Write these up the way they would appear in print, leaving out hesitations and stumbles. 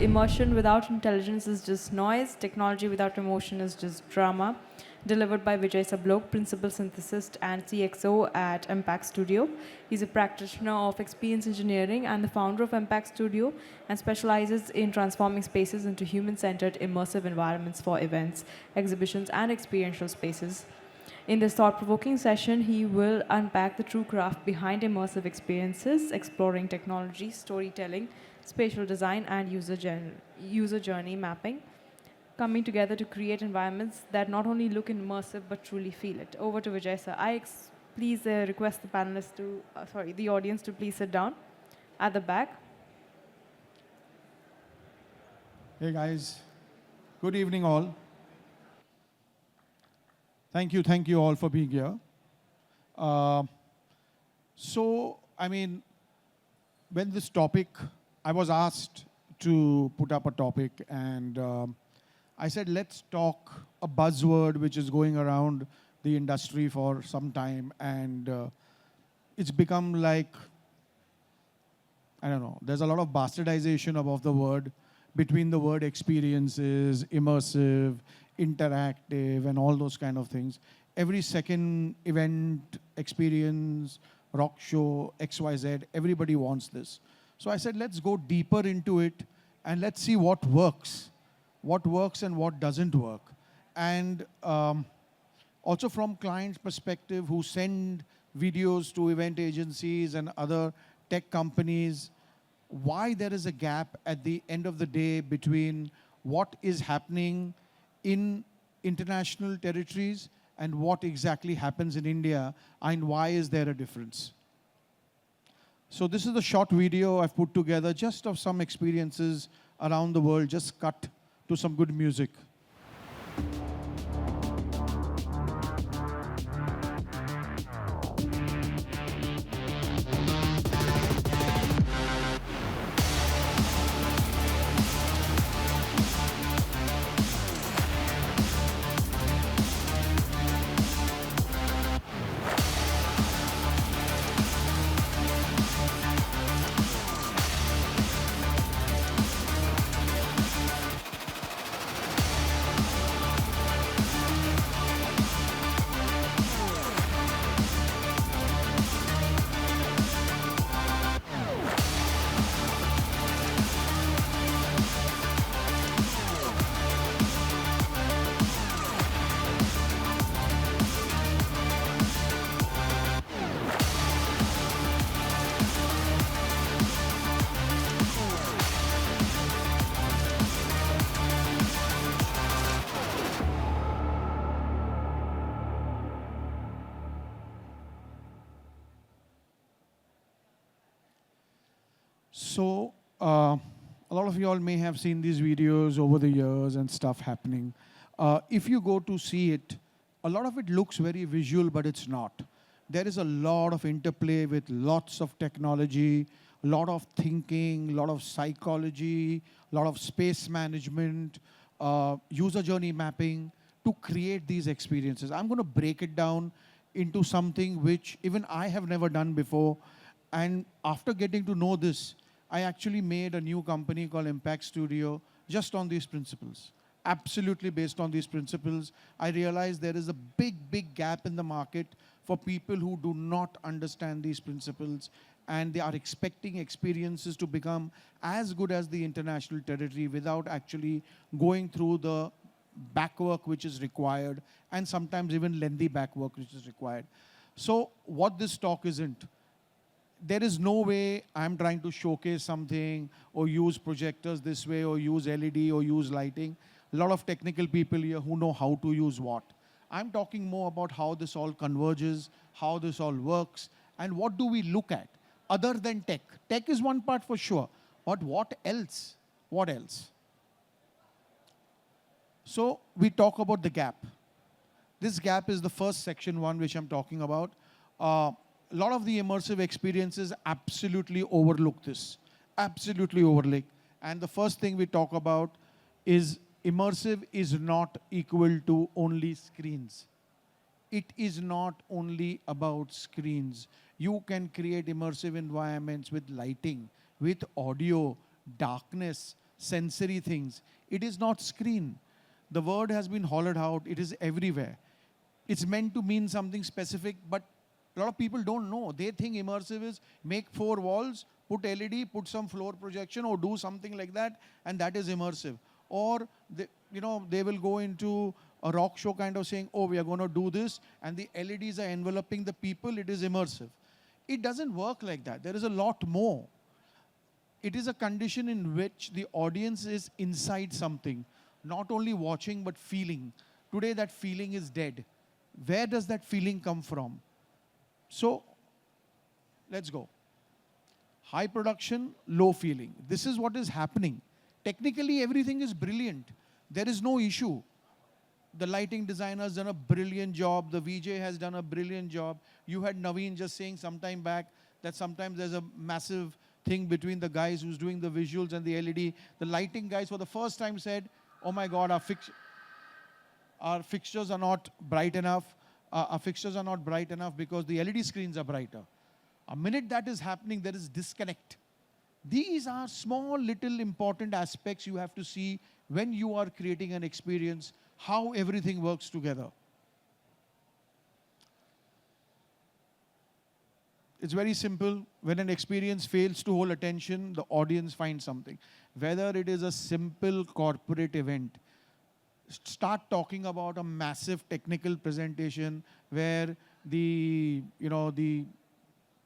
immersion without intelligence is just noise, technology without emotion is just drama. Delivered by Vijay Sabhlok, principal synthesist and CXO at Impact Studio. He's a practitioner of experience engineering and the founder of Impact Studio, and specializes in transforming spaces into human-centered immersive environments for events, exhibitions, and experiential spaces. In this thought-provoking session, he will unpack the true craft behind immersive experiences, exploring technology, storytelling, spatial design, and user journey mapping, coming together to create environments that not only look immersive but truly feel it. Over to Vijay, sir. Please request the panelists to, the audience to please sit down at the back. Hey guys, good evening all. Thank you all for being here. When this topic, I was asked to put up a topic, and I said, let's talk a buzzword which is going around the industry for some time, and it's become like, I don't know, there's a lot of bastardization of the word between the word experiences, immersive, interactive, and all those kind of things. Every second event, experience, rock show, XYZ, everybody wants this. So I said, let's go deeper into it and let's see what works and what doesn't work. And also from clients' perspective who send videos to event agencies and other tech companies, why there is a gap at the end of the day between what is happening in international territories and what exactly happens in India, and why is there a difference. So this is a short video I've put together just of some experiences around the world, just cut to some good music. So a lot of you all may have seen these videos over the years and stuff happening. If you go to see it, a lot of it looks very visual, but it's not. There is a lot of interplay with lots of technology, a lot of thinking, a lot of psychology, a lot of space management, user journey mapping to create these experiences. I'm going to break it down into something which even I have never done before. And after getting to know this, I actually made a new company called Impact Studio just on these principles. Absolutely based on these principles. I realized there is a big gap in the market for people who do not understand these principles, and they are expecting experiences to become as good as the international territory without actually going through the back work which is required, and sometimes even lengthy back work which is required. So what this talk isn't, there is no way I'm trying to showcase something or use projectors this way or use LED or use lighting. A lot of technical people here who know how to use what. I'm talking more about how this all converges, how this all works, and what do we look at other than tech. Tech is one part for sure, but what else? What else? So we talk about the gap. This gap is the first section one which I'm talking about. A lot of the immersive experiences absolutely overlook this, absolutely overlook. And the first thing we talk about is immersive is not equal to only screens. It is not only about screens. You can create immersive environments with lighting, with audio, darkness, sensory things. It is not screen. The word has been hollowed out. It is everywhere. It's meant to mean something specific, but a lot of people don't know. They think immersive is make 4 walls, put LED, put some floor projection, or do something like that, and that is immersive. Or they will go into a rock show kind of saying, oh, we are going to do this, and the LEDs are enveloping the people. It is immersive. It doesn't work like that. There is a lot more. It is a condition in which the audience is inside something, not only watching but feeling. Today that feeling is dead. Where does that feeling come from? So let's go. High production, low feeling. This is what is happening. Technically everything is brilliant. There is no issue. The lighting designer has done a brilliant job. The Vijay has done a brilliant job. You had Naveen just saying some time back that sometimes there's a massive thing between the guys who's doing the visuals and the LED. The lighting guys for the first time said, oh my God, our fixtures are not bright enough. Our fixtures are not bright enough because the LED screens are brighter. A minute that is happening, there is disconnect. These are small, little important aspects you have to see when you are creating an experience, how everything works together. It's very simple. When an experience fails to hold attention, the audience finds something. Whether it is a simple corporate event, start talking about a massive technical presentation where the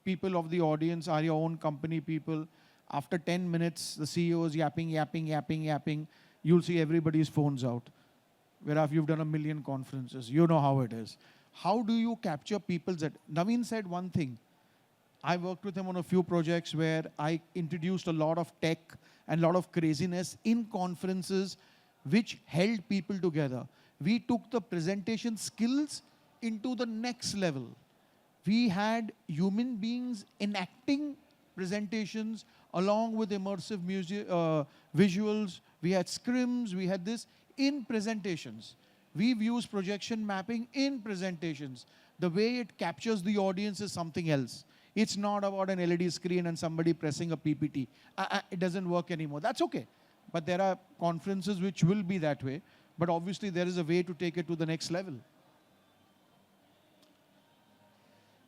people of the audience are your own company people. After 10 minutes, the CEO is yapping. You'll see everybody's phones out. Whereas you've done 1 million conferences. You know how it is. How do you capture people's... Naveen said one thing. I worked with him on a few projects where I introduced a lot of tech and a lot of craziness in conferences which held people together. We took the presentation skills into the next level. We had human beings enacting presentations along with immersive visuals. We had scrims, we had this in presentations. We've used projection mapping in presentations. The way it captures the audience is something else. It's not about an LED screen and somebody pressing a PPT. It doesn't work anymore. That's okay. But there are conferences which will be that way. But obviously there is a way to take it to the next level.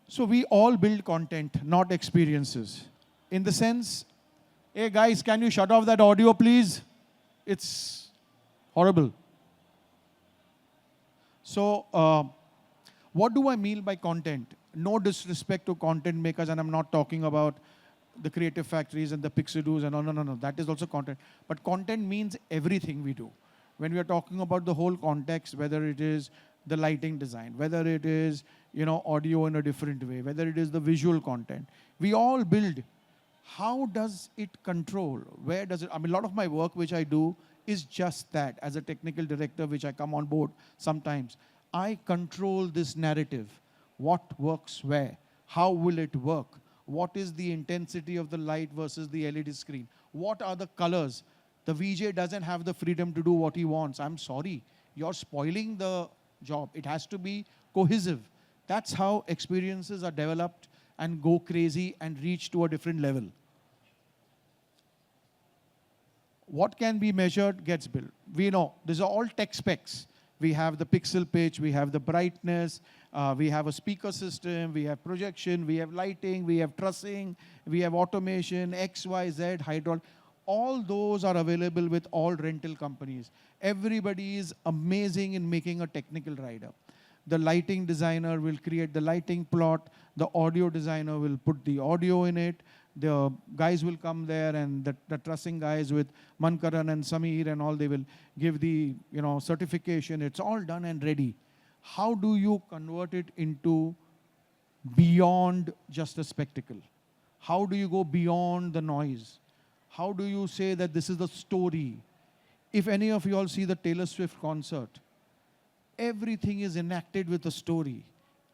So we all build content, not experiences. In the sense, hey guys, can you shut off that audio please? It's horrible. So what do I mean by content? No disrespect to content makers, and I'm not talking about the creative factories and the Pixidoos and no. That is also content. But content means everything we do. When we are talking about the whole context, whether it is the lighting design, whether it is audio in a different way, whether it is the visual content, we all build. How does it control? Where does it? I mean, a lot of my work which I do is just that. As a technical director, which I come on board sometimes, I control this narrative. What works where? How will it work? What is the intensity of the light versus the LED screen? What are the colors? The VJ doesn't have the freedom to do what he wants. I'm sorry. You're spoiling the job. It has to be cohesive. That's how experiences are developed and go crazy and reach to a different level. What can be measured gets built. We know these are all tech specs. We have the pixel pitch, we have the brightness, we have a speaker system, we have projection, we have lighting, we have trussing, we have automation, X, Y, Z, hydraulic. All those are available with all rental companies. Everybody is amazing in making a technical rider. The lighting designer will create the lighting plot. The audio designer will put the audio in it. The guys will come there, and the trussing guys with Mankaran and Sameer and all, they will give the certification. It's all done and ready. How do you convert it into beyond just a spectacle? How do you go beyond the noise? How do you say that this is the story? If any of you all see the Taylor Swift concert, everything is enacted with a story.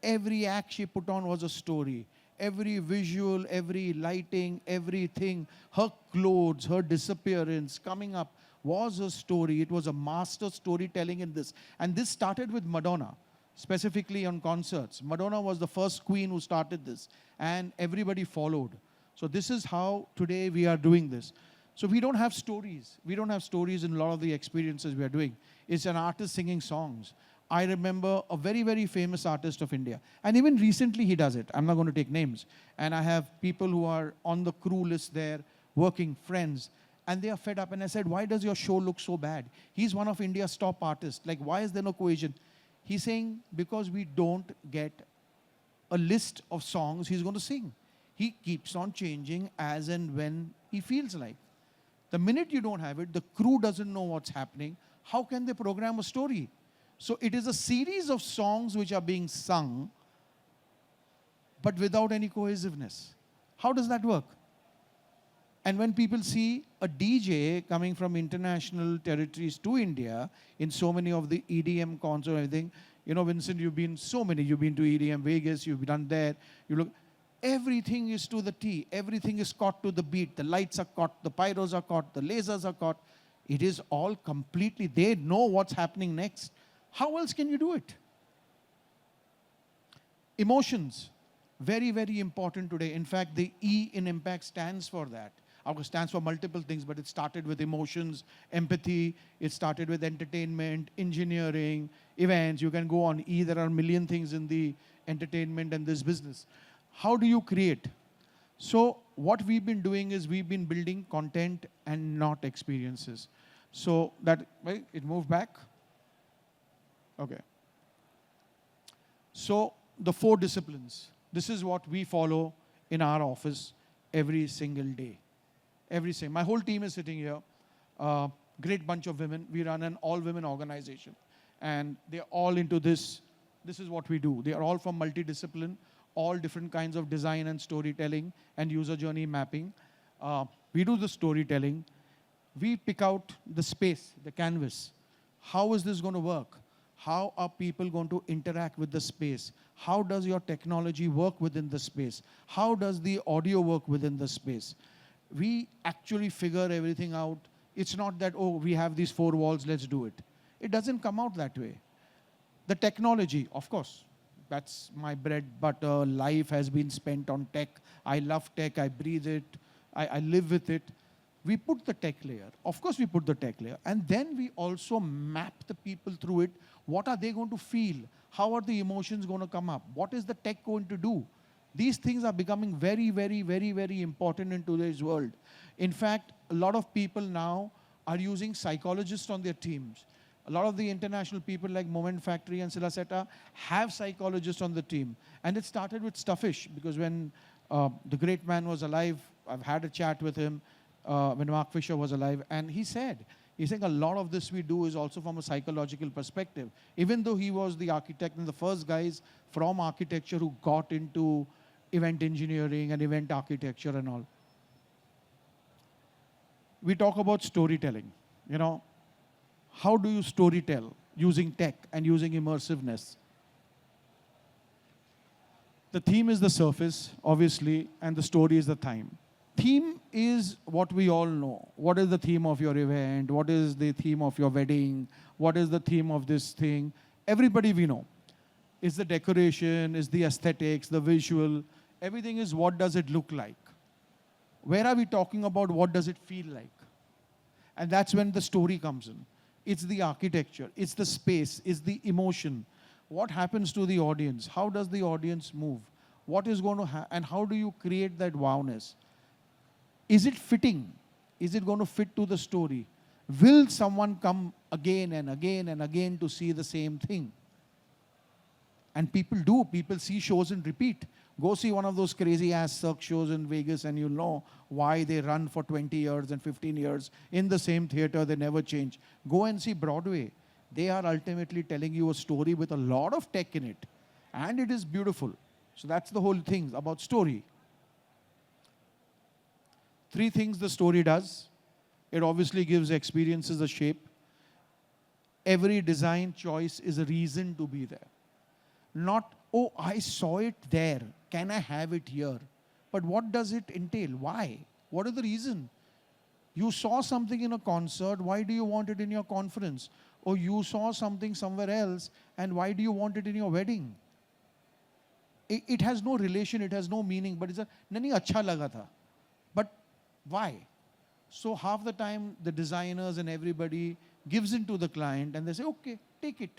Every act she put on was a story. Every visual, every lighting, everything, her clothes, her disappearance, coming up was a story. It was a master storytelling in this. And this started with Madonna, specifically on concerts. Madonna was the first queen who started this, and everybody followed. So this is how today we are doing this. So we don't have stories. We don't have stories in a lot of the experiences we are doing. It's an artist singing songs. I remember a very, very famous artist of India. And even recently he does it. I'm not going to take names. And I have people who are on the crew list there, working, friends. And they are fed up. And I said, why does your show look so bad? He's one of India's top artists. Like, why is there no cohesion? He's saying, because we don't get a list of songs he's going to sing. He keeps on changing as and when he feels like. The minute you don't have it, the crew doesn't know what's happening. How can they program a story? So it is a series of songs which are being sung, but without any cohesiveness. How does that work? And when people see a DJ coming from international territories to India in so many of the EDM concerts and everything, you know, Vincent, you've been so many. You've been to EDM Vegas, you've done there. You look, everything is to the T. Everything is caught to the beat. The lights are caught, the pyros are caught, the lasers are caught. It is all completely, they know what's happening next. How else can you do it? Emotions, very, very important today. In fact, the E in Impact stands for that. It stands for multiple things, but it started with emotions, empathy, it started with entertainment, engineering, events. You can go on E, there are a million things in the entertainment and this business. How do you create? So what we've been doing is we've been building content and not experiences. So that, wait, it moved back. Okay. So the 4 disciplines. This is what we follow in our office every single day. My whole team is sitting here. Great bunch of women. We run an all-women organization. And they're all into this. This is what we do. They are all from multidiscipline, all different kinds of design and storytelling and user journey mapping. We do the storytelling. We pick out the space, the canvas. How is this going to work? How are people going to interact with the space? How does your technology work within the space? How does the audio work within the space? We actually figure everything out. It's not that, oh, we have these 4 walls, let's do it. It doesn't come out that way. The technology, of course, that's my bread, butter. Life has been spent on tech. I love tech, I breathe it, I live with it. We put the tech layer. Of course, we put the tech layer. And then we also map the people through it. What are they going to feel? How are the emotions going to come up? What is the tech going to do? These things are becoming very, very, very, very important in today's world. In fact, a lot of people now are using psychologists on their teams. A lot of the international people like Moment Factory and Silaseta have psychologists on the team. And it started with Stuffish, because when the great man was alive, I've had a chat with him when Mark Fisher was alive, and he's saying a lot of this we do is also from a psychological perspective. Even though he was the architect and the first guys from architecture who got into event engineering and event architecture and all. We talk about storytelling. You know, how do you storytell using tech and using immersiveness? The theme is the surface, obviously, and the story is the theme. Theme is what we all know. What is the theme of your event? What is the theme of your wedding? What is the theme of this thing? Everybody we know. It's the decoration, it's the aesthetics, the visual. Everything is what does it look like. Where are we talking about what does it feel like? And that's when the story comes in. It's the architecture, it's the space, it's the emotion. What happens to the audience? How does the audience move? What is going to happen? And how do you create that wowness? Is it fitting? Is it going to fit to the story? Will someone come again and again and again to see the same thing? And people do. People see shows and repeat. Go see one of those crazy ass Cirque shows in Vegas and you'll know why they run for 20 years and 15 years in the same theater. They never change. Go and see Broadway. They are ultimately telling you a story with a lot of tech in it. And it is beautiful. So that's the whole thing about story. 3 things the story does. It obviously gives experiences a shape. Every design choice is a reason to be there. Not, oh, I saw it there. Can I have it here? But what does it entail? Why? What is the reason? You saw something in a concert. Why do you want it in your conference? Or you saw something somewhere else. And why do you want it in your wedding? It has no relation. It has no meaning. But it's a, nahi, acha laga tha. But why? So half the time, the designers and everybody gives in to the client and they say, okay, take it.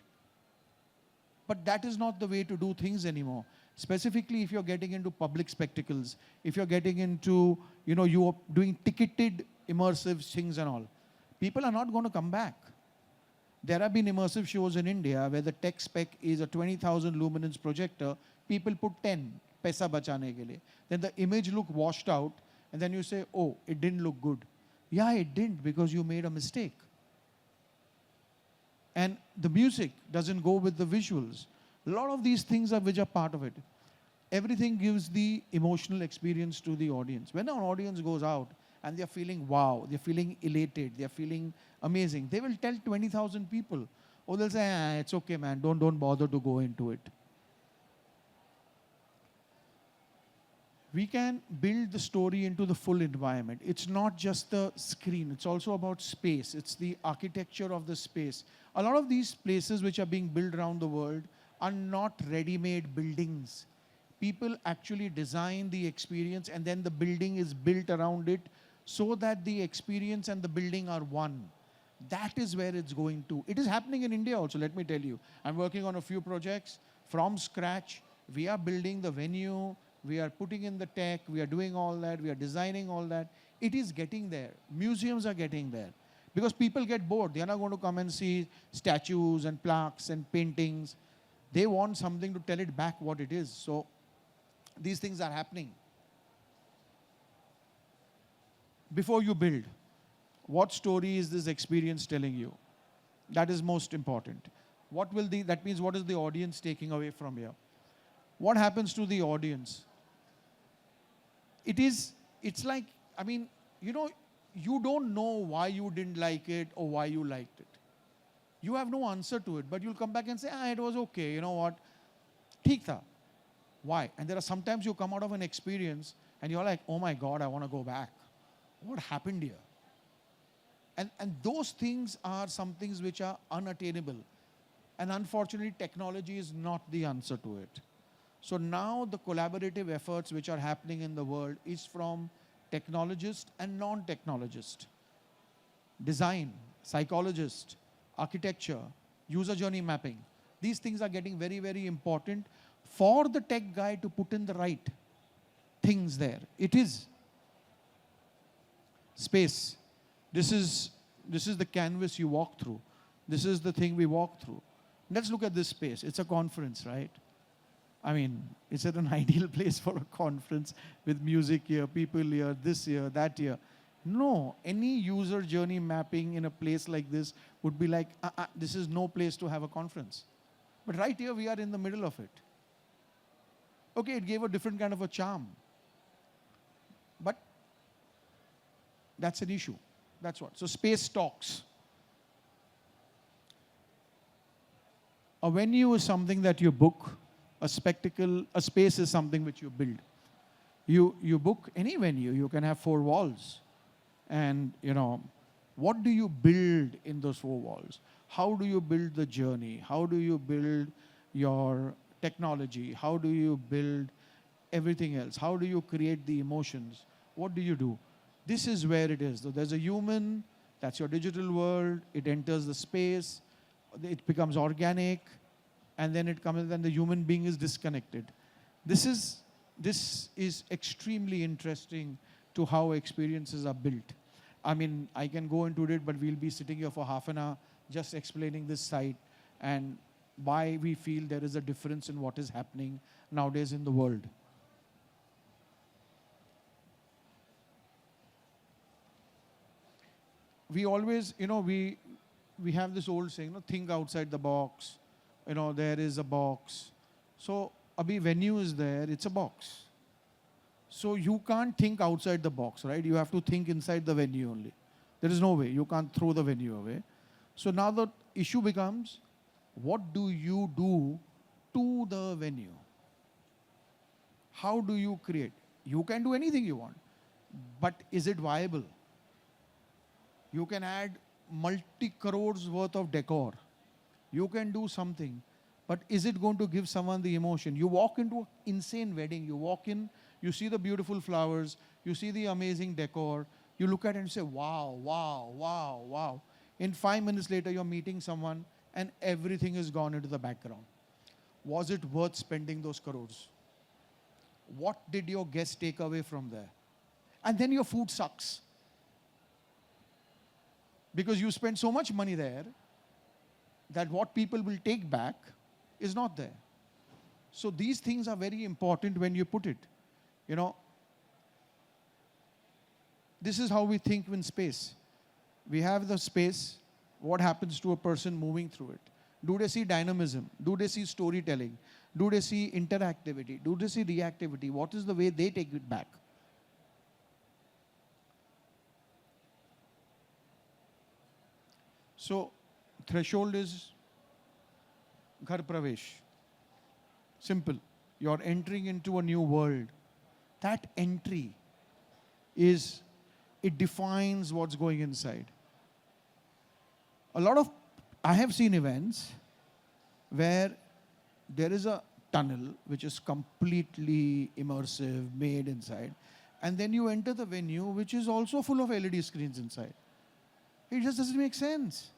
But that is not the way to do things anymore. Specifically, if you're getting into public spectacles, if you're getting into, you're doing ticketed immersive things and all, people are not going to come back. There have been immersive shows in India where the tech spec is a 20,000 luminance projector. People put 10, paisa bachane ke liye. Then the image look washed out, and then you say, oh, it didn't look good. Yeah, it didn't, because you made a mistake. And the music doesn't go with the visuals. A lot of these things which are part of it. Everything gives the emotional experience to the audience. When an audience goes out and they're feeling wow, they're feeling elated, they're feeling amazing, they will tell 20,000 people. Or they'll say, it's okay, man, don't bother to go into it. We can build the story into the full environment. It's not just the screen, it's also about space. It's the architecture of the space. A lot of these places which are being built around the world are not ready-made buildings. People actually design the experience and then the building is built around it so that the experience and the building are one. That is where it's going to. It is happening in India also, let me tell you. I'm working on a few projects from scratch. We are building the venue, we are putting in the tech, we are doing all that, we are designing all that. It is getting there. Museums are getting there. Because people get bored. They are not going to come and see statues and plaques and paintings. They want something to tell it back what it is. So these things are happening. Before you build, what story is this experience telling you? That is most important. That means what is the audience taking away from here? What happens to the audience? It's like, you don't know why you didn't like it or why you liked it. You have no answer to it, but you'll come back and say, it was okay, you know what? Theek tha. Why? And there are sometimes you come out of an experience and you're like, oh my God, I want to go back. What happened here? And those things are some things which are unattainable. And unfortunately, technology is not the answer to it. So now the collaborative efforts which are happening in the world is from technologists and non-technologists. Design, psychologist, architecture, user journey mapping. These things are getting very, very important for the tech guy to put in the right things there. It is space. This is the canvas you walk through. This is the thing we walk through. Let's look at this space. It's a conference, right? Is it an ideal place for a conference with music here, people here, this here, that here? No, any user journey mapping in a place like this would be like, this is no place to have a conference. But right here, we are in the middle of it. Okay, it gave a different kind of a charm. But that's an issue. That's what. So space talks. A venue is something that you book. A space is something which you build. You book any venue. You can have 4 walls. And, what do you build in those 4 walls? How do you build the journey? How do you build your technology? How do you build everything else? How do you create the emotions? What do you do? This is where it is. So there's a human, that's your digital world. It enters the space. It becomes organic. And then it comes, and the human being is disconnected. This is extremely interesting to how experiences are built. I can go into it, but we'll be sitting here for half an hour just explaining this site and why we feel there is a difference in what is happening nowadays in the world. We always, we have this old saying, think outside the box. There is a box. So, abhi venue is there, it's a box. So you can't think outside the box, right? You have to think inside the venue only. There is no way. You can't throw the venue away. So now the issue becomes, what do you do to the venue? How do you create? You can do anything you want, but is it viable? You can add multi-crores worth of decor. You can do something, but is it going to give someone the emotion? You walk into an insane wedding, you walk in, you see the beautiful flowers, you see the amazing decor, You look at it and say, wow, wow, wow, wow. In 5 minutes later, you're meeting someone and everything has gone into the background. Was it worth spending those crores? What did your guest take away from there? And then your food sucks. Because you spend so much money there that what people will take back is not there. So these things are very important when you put it. You know, this is how we think in space. We have the space. What happens to a person moving through it? Do they see dynamism? Do they see storytelling? Do they see interactivity? Do they see reactivity? What is the way they take it back? So, threshold is Ghar Pravesh. Simple. You're entering into a new world. That entry is, it defines what's going inside. I have seen events where there is a tunnel which is completely immersive, made inside, and then you enter the venue which is also full of LED screens inside. It just doesn't make sense.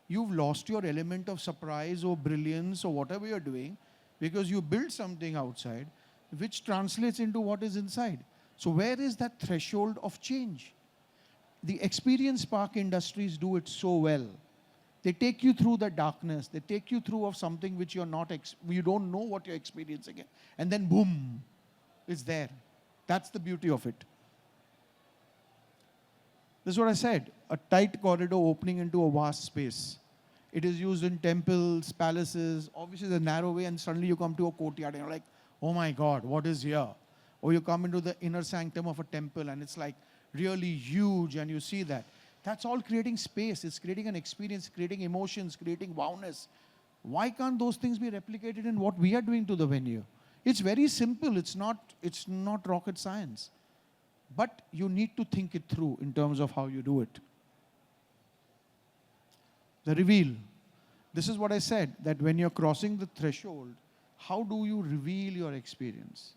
You've lost your element of surprise or brilliance or whatever you're doing because you built something outside which translates into what is inside. So where is that threshold of change? The experience park industries do it so well. They take you through the darkness. They take you through of something which you don't know what you're experiencing. And then boom, it's there. That's the beauty of it. This is what I said, a tight corridor opening into a vast space. It is used in temples, palaces, obviously the narrow way, and suddenly you come to a courtyard and you're like, oh my God, what is here? Or you come into the inner sanctum of a temple and it's like really huge and you see that. That's all creating space. It's creating an experience, creating emotions, creating wowness. Why can't those things be replicated in what we are doing to the venue? It's very simple. It's not rocket science. But you need to think it through in terms of how you do it. The reveal. This is what I said, that when you're crossing the threshold, how do you reveal your experience?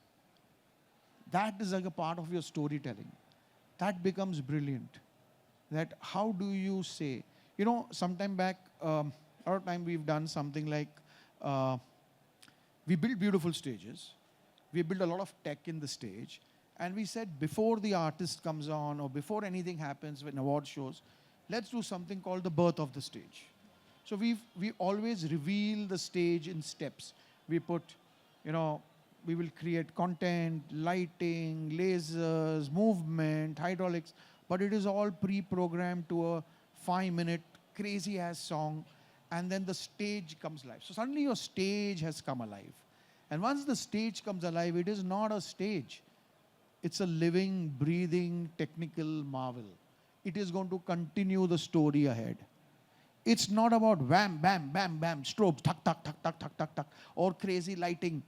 That is like a part of your storytelling. That becomes brilliant. That how do you say, sometime back, a lot of time we've done something like, we build beautiful stages. We build a lot of tech in the stage. And we said before the artist comes on or before anything happens in award shows, let's do something called the birth of the stage. So we always reveal the stage in steps. We put, we will create content, lighting, lasers, movement, hydraulics, but it is all pre-programmed to a 5-minute crazy-ass song, and then the stage comes live. So suddenly your stage has come alive. And once the stage comes alive, it is not a stage. It's a living, breathing, technical marvel. It is going to continue the story ahead. It's not about wham, bam, bam, bam, strobes, tuck, tuck, tuck, tuck, tuck, tuck, tuck, or crazy lighting.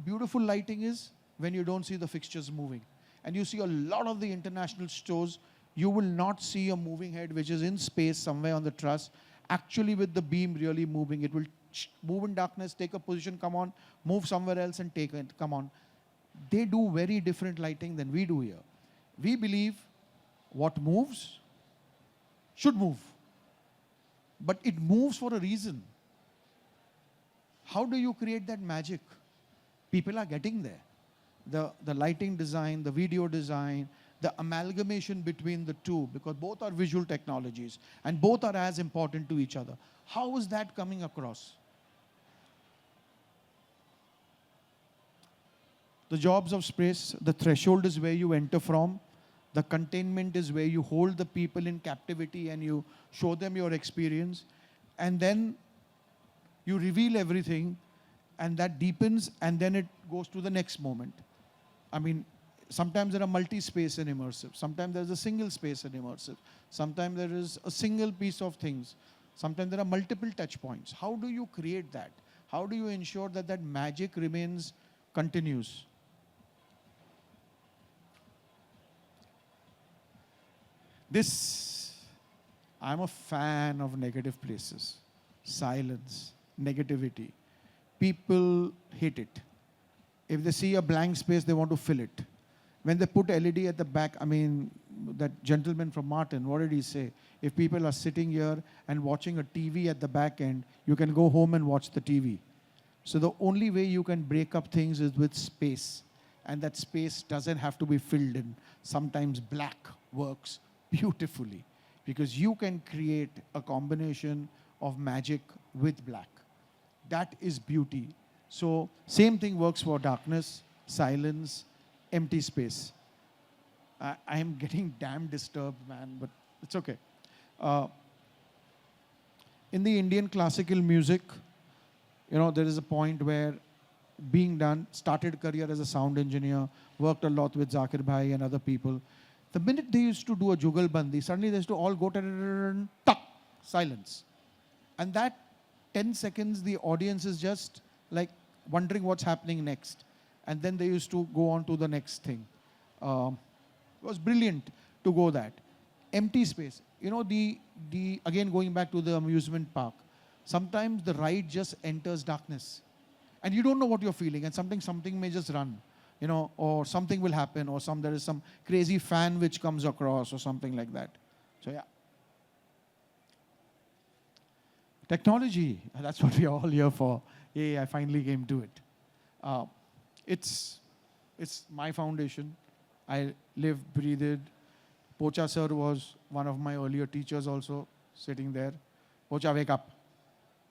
Beautiful lighting is when you don't see the fixtures moving. And you see a lot of the international shows, you will not see a moving head which is in space somewhere on the truss, actually with the beam really moving. It will move in darkness, take a position, come on, move somewhere else and take it, come on. They do very different lighting than we do here. We believe what moves should move. But it moves for a reason. How do you create that magic? People are getting there. The lighting design, the video design, the amalgamation between the two, because both are visual technologies and both are as important to each other. How is that coming across? The jobs of space, the threshold is where you enter from. The containment is where you hold the people in captivity and you show them your experience. And then you reveal everything and that deepens and then it goes to the next moment. I mean, sometimes there are multi-space and immersive. Sometimes there's a single space and immersive. Sometimes there is a single piece of things. Sometimes there are multiple touch points. How do you create that? How do you ensure that that magic remains continuous? I'm a fan of negative places, silence, negativity. People hate it. If they see a blank space, they want to fill it. When they put LED at the back, I mean, that gentleman from Martin, what did he say? If people are sitting here and watching a TV at the back end, you can go home and watch the TV. So the only way you can break up things is with space. And that space doesn't have to be filled in. Sometimes black works beautifully because you can create a combination of magic with black. That is beauty. So same thing works for darkness, silence, empty space. I am getting damn disturbed, man, but it's okay. In the Indian classical music, there is a point where being done, started career as a sound engineer, worked a lot with Zakir Bhai and other people. The minute they used to do a jugalbandi, suddenly they used to all go tuck, silence. And that 10 seconds, the audience is just like wondering what's happening next. And then they used to go on to the next thing. It was brilliant to go that. Empty space. Again, going back to the amusement park, sometimes the ride just enters darkness. And you don't know what you're feeling, and something may just run, or something will happen, or there is some crazy fan which comes across, or something like that. So yeah. Technology, that's what we're all here for. Yay, I finally came to it. It's my foundation. I live, breathed. Pocha sir was one of my earlier teachers also, sitting there. Pocha, wake up.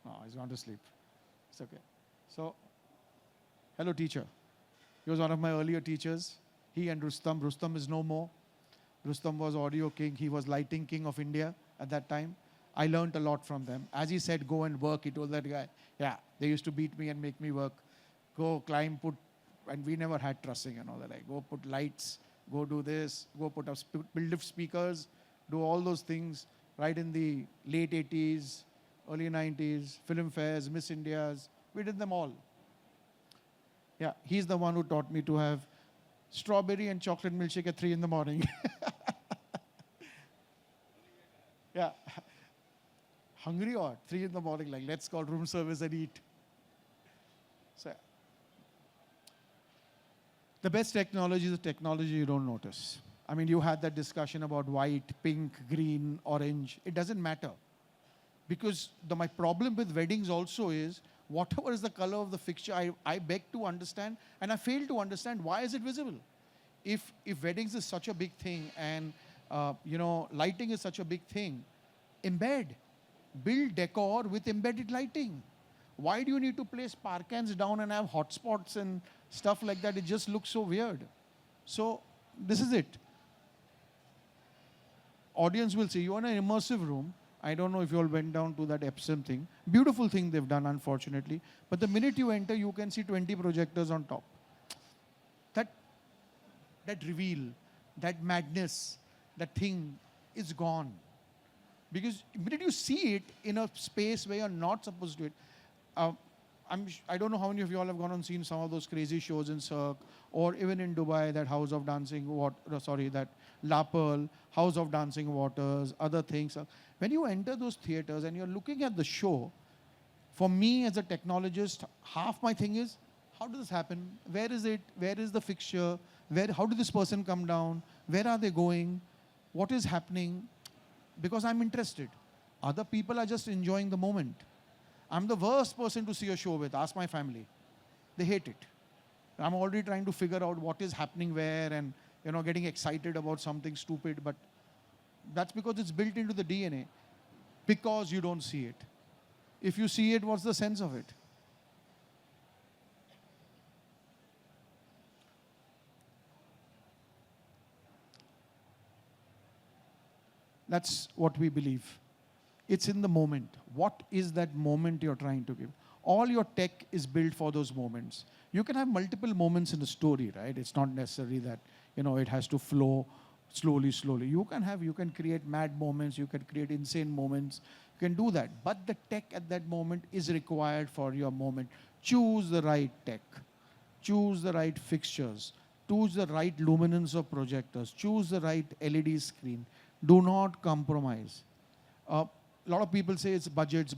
No, he's gone to sleep. It's okay. So, hello teacher. He was one of my earlier teachers. He and Rustam. Rustam is no more. Rustam was audio king. He was lighting king of India at that time. I learned a lot from them. As he said, go and work, he told that guy, yeah, they used to beat me and make me work. Go climb, and we never had trussing and all that. Like, go put lights, go do this, go put up build speakers, do all those things. Right in the late 80s, early 90s, film fairs, Miss Indias, we did them all. Yeah, he's the one who taught me to have strawberry and chocolate milkshake at 3 in the morning. Yeah. Hungry or 3 in the morning, like let's call room service and eat. So, the best technology is the technology you don't notice. I mean, you had that discussion about white, pink, green, orange. It doesn't matter. Because my problem with weddings also is, whatever is the color of the fixture, I beg to understand, and I fail to understand why is it visible. If weddings is such a big thing, and lighting is such a big thing, build decor with embedded lighting. Why do you need to place parkans down and have hotspots and stuff like that? It just looks so weird. So this is it. Audience will see you in an immersive room. I don't know if you all went down to that Epsom thing. Beautiful thing they've done, unfortunately. But the minute you enter, you can see 20 projectors on top. That reveal, that madness, that thing is gone. Because the minute you see it in a space where you're not supposed to do it, I don't know how many of you all have gone and seen some of those crazy shows in Cirque, or even in Dubai, that House of Dancing, that La Pearl, House of Dancing Waters, other things. When you enter those theaters and you're looking at the show, for me as a technologist, half my thing is, how does this happen? Where is it? Where is the fixture? How did this person come down? Where are they going? What is happening? Because I'm interested. Other people are just enjoying the moment. I'm the worst person to see a show with. Ask my family. They hate it. I'm already trying to figure out what is happening where, and getting excited about something stupid. But that's because it's built into the DNA. Because you don't see it. If you see it, what's the sense of it? That's what we believe. It's in the moment. What is that moment you're trying to give? All your tech is built for those moments. You can have multiple moments in a story, right? It's not necessary that, it has to flow slowly. You can create mad moments, you can create insane moments, you can do that. But the tech at that moment is required for your moment. Choose the right tech. Choose the right fixtures. Choose the right luminance of projectors. Choose the right LED screen. Do not compromise. A lot of people say it's budgets.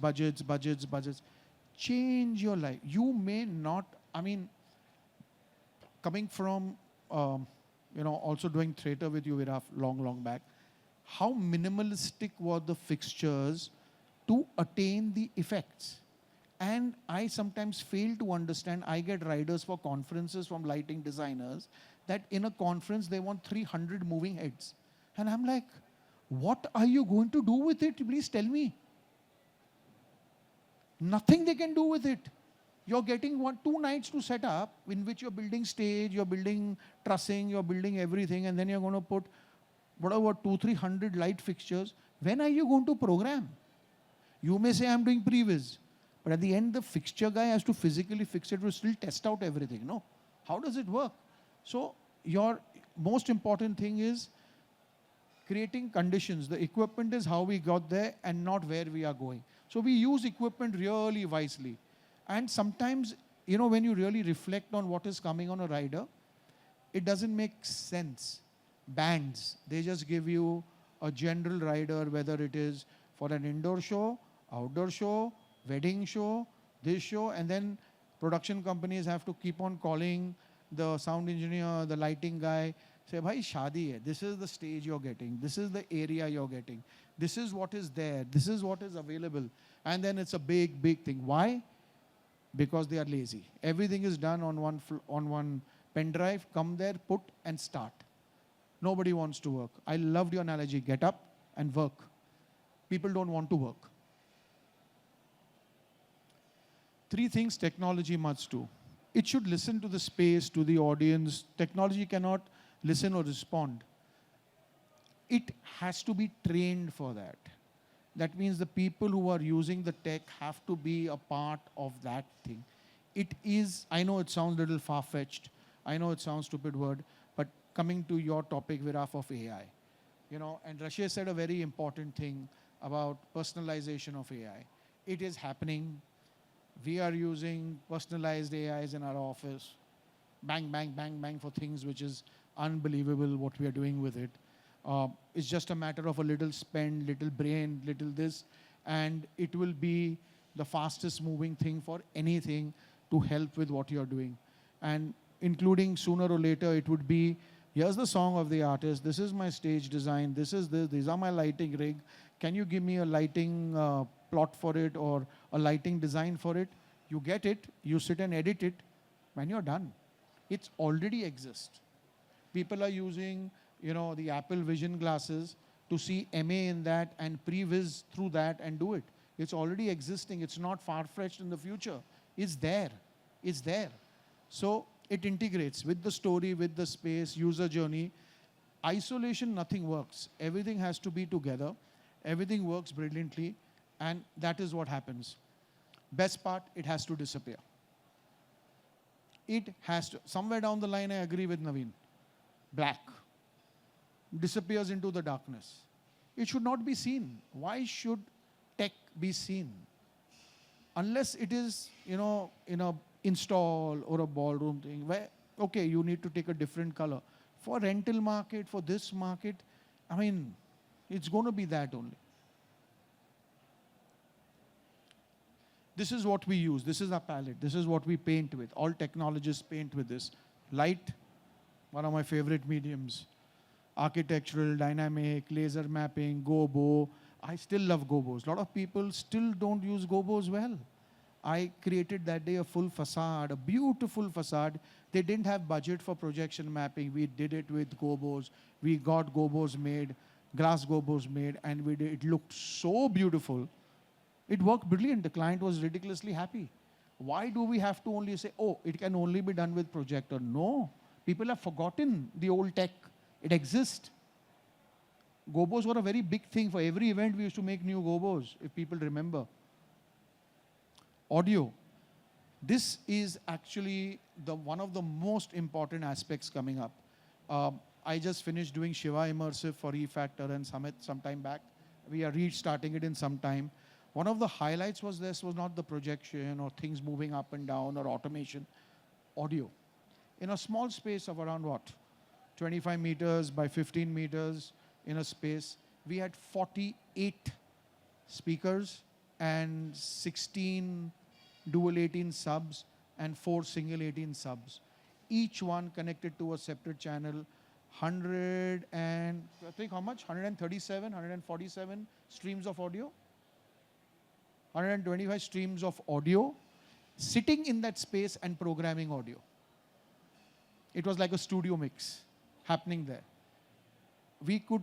Change your life. You may not, coming from also doing theater with you, Viraf, long back. How minimalistic were the fixtures to attain the effects? And I sometimes fail to understand. I get riders for conferences from lighting designers that in a conference they want 300 moving heads. And I'm like, what are you going to do with it? Please tell me. Nothing they can do with it. You're getting 2 nights to set up, in which you're building stage, you're building trussing, you're building everything, and then you're going to put whatever 200-300 light fixtures. When are you going to program? You may say I'm doing previs, but at the end the fixture guy has to physically fix it to still test out everything. No, how does it work? So your most important thing is creating conditions. The equipment is how we got there and not where we are going. So we use equipment really wisely. And sometimes, when you really reflect on what is coming on a rider, it doesn't make sense. Bands, they just give you a general rider, whether it is for an indoor show, outdoor show, wedding show, this show, and then production companies have to keep on calling the sound engineer, the lighting guy, say, bhai, shadi hai. This is the stage you're getting. This is the area you're getting. This is what is there. This is what is available. And then it's a big, big thing. Why? Because they are lazy. Everything is done on one pen drive. Come there, put and start. Nobody wants to work. I loved your analogy. Get up and work. People don't want to work. 3 things technology must do. It should listen to the space, to the audience. Technology cannot listen or respond. It has to be trained for that. That means the people who are using the tech have to be a part of that thing. It is, I know it sounds a little far-fetched. I know it sounds a stupid word, but coming to your topic, Viraf, of AI. And Rashesh said a very important thing about personalization of AI. It is happening. We are using personalized AIs in our office. Bang, bang, bang, bang for things which is unbelievable what we are doing with it. It's just a matter of a little spend, little brain, little this, and it will be the fastest moving thing for anything to help with what you're doing. And including sooner or later, it would be, here's the song of the artist, this is my stage design, this is this, these are my lighting rig. Can you give me a lighting plot for it or a lighting design for it? You get it, you sit and edit it, when you're done. It's already exists. People are using the Apple Vision glasses to see MA in that and previs through that and do it. It's already existing. It's not far-fetched in the future. It's there. It's there. So it integrates with the story, with the space, user journey. Isolation, nothing works. Everything has to be together. Everything works brilliantly. And that is what happens. Best part, it has to disappear. It has to. Somewhere down the line, I agree with Naveen. Black disappears into the darkness. It should not be seen. Why should tech be seen? Unless it is, in a install or a ballroom thing where, okay, you need to take a different color. For rental market, for this market, I mean, it's going to be that only. This is what we use. This is our palette. This is what we paint with. All technologists paint with this. Light, one of my favorite mediums. Architectural, dynamic, laser mapping, gobo. I still love gobos. A lot of people still don't use gobos well. I created that day a full facade, a beautiful facade. They didn't have budget for projection mapping. We did it with gobos. We got gobos made, glass gobos made, and we did. It looked so beautiful. It worked brilliant. The client was ridiculously happy. Why do we have to only say, oh, it can only be done with projector? No. People have forgotten the old tech. It exists. Gobos were a very big thing. For every event, we used to make new gobos, if people remember. Audio. This is actually one of the most important aspects coming up. I just finished doing Shiva Immersive for eFactor and Summit some time back. We are restarting it in some time. One of the highlights was this was not the projection or things moving up and down or automation. Audio. In a small space of around what? 25 meters by 15 meters in a space. We had 48 speakers and 16 dual 18 subs and 4 single 18 subs. Each one connected to a separate channel. 100 and, I think how much? 137, 147 streams of audio. 125 streams of audio sitting in that space and programming audio. It was like a studio mix happening there. We could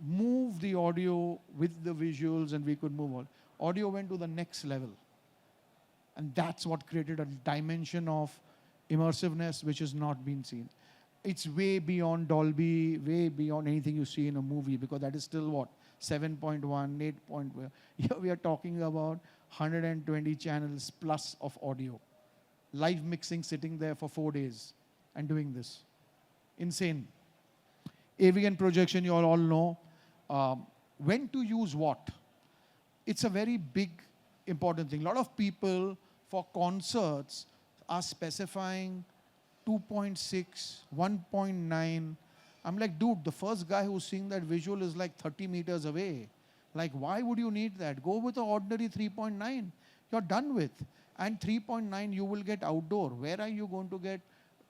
move the audio with the visuals and we could move on. Audio went to the next level. And that's what created a dimension of immersiveness which has not been seen. It's way beyond Dolby, way beyond anything you see in a movie, because that is still what? 7.1, 8.1. Here we are talking about 120 channels plus of audio. Live mixing, sitting there for 4 days and doing this. Insane. AV and projection, you all know. When to use what? It's a very big, important thing. A lot of people for concerts are specifying 2.6, 1.9. I'm like, dude, the first guy who's seeing that visual is like 30 meters away. Like, why would you need that? Go with an ordinary 3.9. You're done with. And 3.9 you will get outdoor. Where are you going to get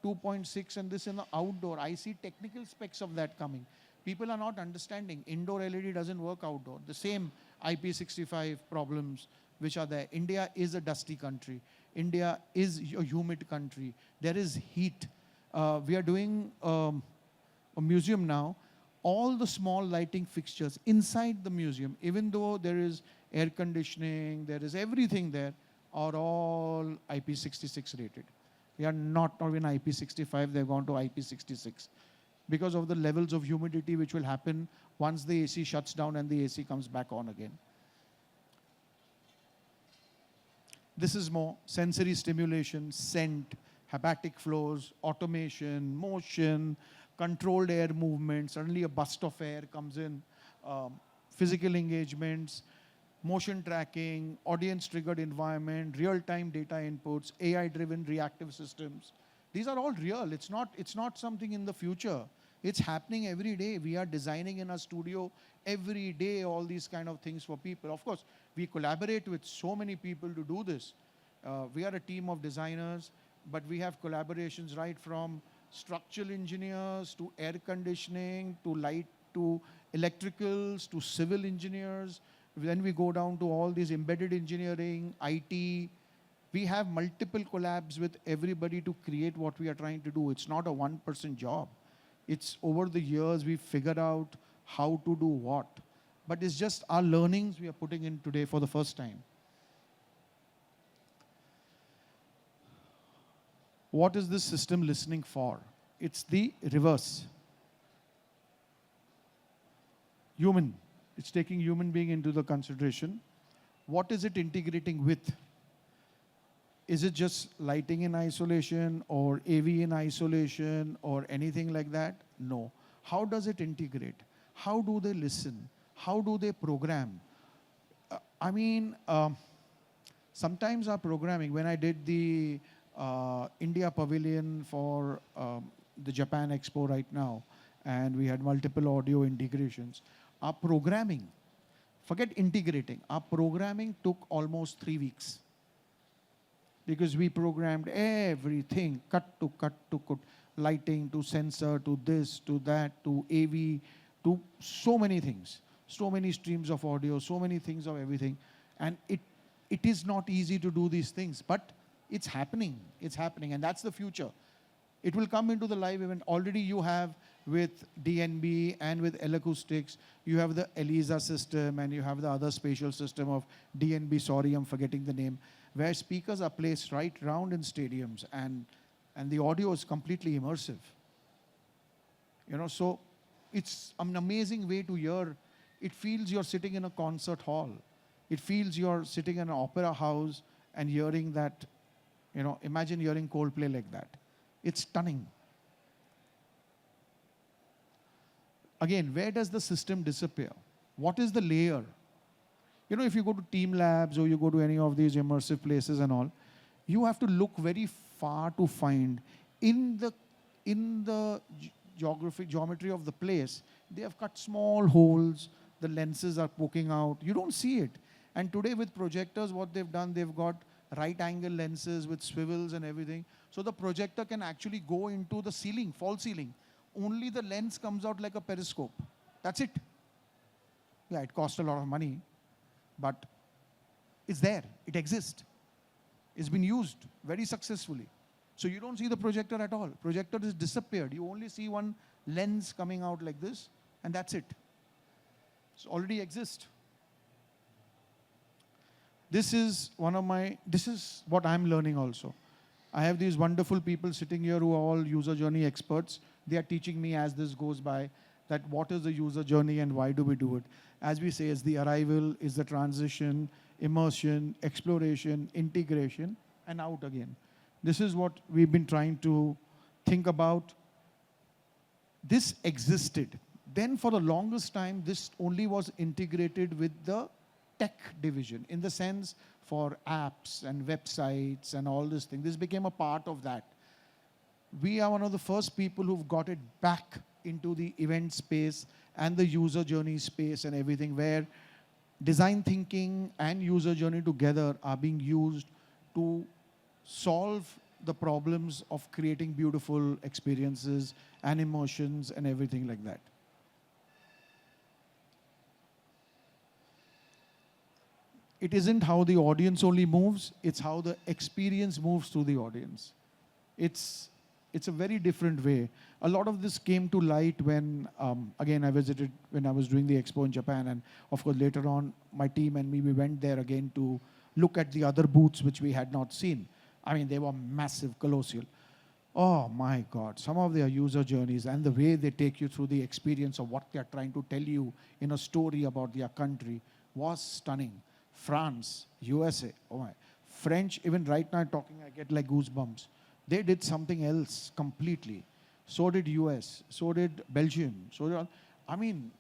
2.6 and this in the outdoor? I see technical specs of that coming. People are not understanding. Indoor LED doesn't work outdoor. The same IP65 problems which are there. India is a dusty country. India is a humid country. There is heat. We are doing a museum now. All the small lighting fixtures inside the museum, even though there is air conditioning, there is everything there, are all IP66 rated. We are not even IP65, they've gone to IP66 because of the levels of humidity which will happen once the AC shuts down and the AC comes back on again. This is more sensory stimulation, scent, hepatic flows, automation, motion, controlled air movement. Suddenly a burst of air comes in, physical engagements, motion tracking, audience-triggered environment, real-time data inputs, AI-driven reactive systems. These are all real. It's not something in the future. It's happening every day. We are designing in our studio every day all these kind of things for people. Of course, we collaborate with so many people to do this. We are a team of designers, but we have collaborations right from structural engineers to air conditioning to light to electricals to civil engineers. Then we go down to all these embedded engineering, IT. We have multiple collabs with everybody to create what we are trying to do. It's not a one-person job. It's over the years we figured out how to do what. But it's just our learnings we are putting in today for the first time. What is this system listening for? It's the reverse. Human. It's taking human being into the consideration. What is it integrating with? Is it just lighting in isolation or AV in isolation or anything like that? No. How does it integrate? How do they listen? How do they program? Sometimes our programming, when I did the India pavilion for the Japan Expo right now, and we had multiple audio integrations, our programming, forget integrating, our programming took almost 3 weeks. Because we programmed everything, cut to cut, lighting, to sensor, to this, to that, to AV, to so many things. So many streams of audio, so many things of everything. And it is not easy to do these things, but it's happening, and that's the future. It will come into the live event. Already you have with DNB and with L Acoustics, you have the ELISA system and you have the other spatial system of DNB, sorry, I'm forgetting the name, where speakers are placed right round in stadiums and the audio is completely immersive. So it's an amazing way to hear. It feels you're sitting in a concert hall. It feels you're sitting in an opera house and hearing that, imagine hearing Coldplay like that. It's stunning. Again, where does the system disappear? What is the layer? If you go to Team Labs or you go to any of these immersive places and all, you have to look very far to find in the geometry of the place, they have cut small holes, the lenses are poking out. You don't see it. And today with projectors, what they've done, they've got right angle lenses with swivels and everything. So the projector can actually go into the ceiling, false ceiling, only the lens comes out like a periscope. That's it. Yeah, it costs a lot of money, but it's there. It exists. It's been used very successfully. So you don't see the projector at all. Projector is disappeared. You only see one lens coming out like this, and that's it. It already exists. This is what I'm learning also. I have these wonderful people sitting here who are all user journey experts. They are teaching me as this goes by that what is the user journey and why do we do it. As we say, it's the arrival, is the transition, immersion, exploration, integration, and out again. This is what we've been trying to think about. This existed. Then for the longest time, this only was integrated with the tech division, in the sense for apps and websites and all this thing. This became a part of that. We are one of the first people who've got it back into the event space and the user journey space and everything, where design thinking and user journey together are being used to solve the problems of creating beautiful experiences and emotions and everything like that. It isn't how the audience only moves, it's how the experience moves through the audience. It's a very different way. A lot of this came to light when, again, I visited when I was doing the expo in Japan, and of course later on, my team and me, we went there again to look at the other booths which we had not seen. I mean, they were massive, colossal. Oh my God, some of their user journeys and the way they take you through the experience of what they're trying to tell you in a story about their country was stunning. France, USA, oh my. French, even right now talking, I get like goosebumps. They did something else completely. So did US, so did Belgium, I mean,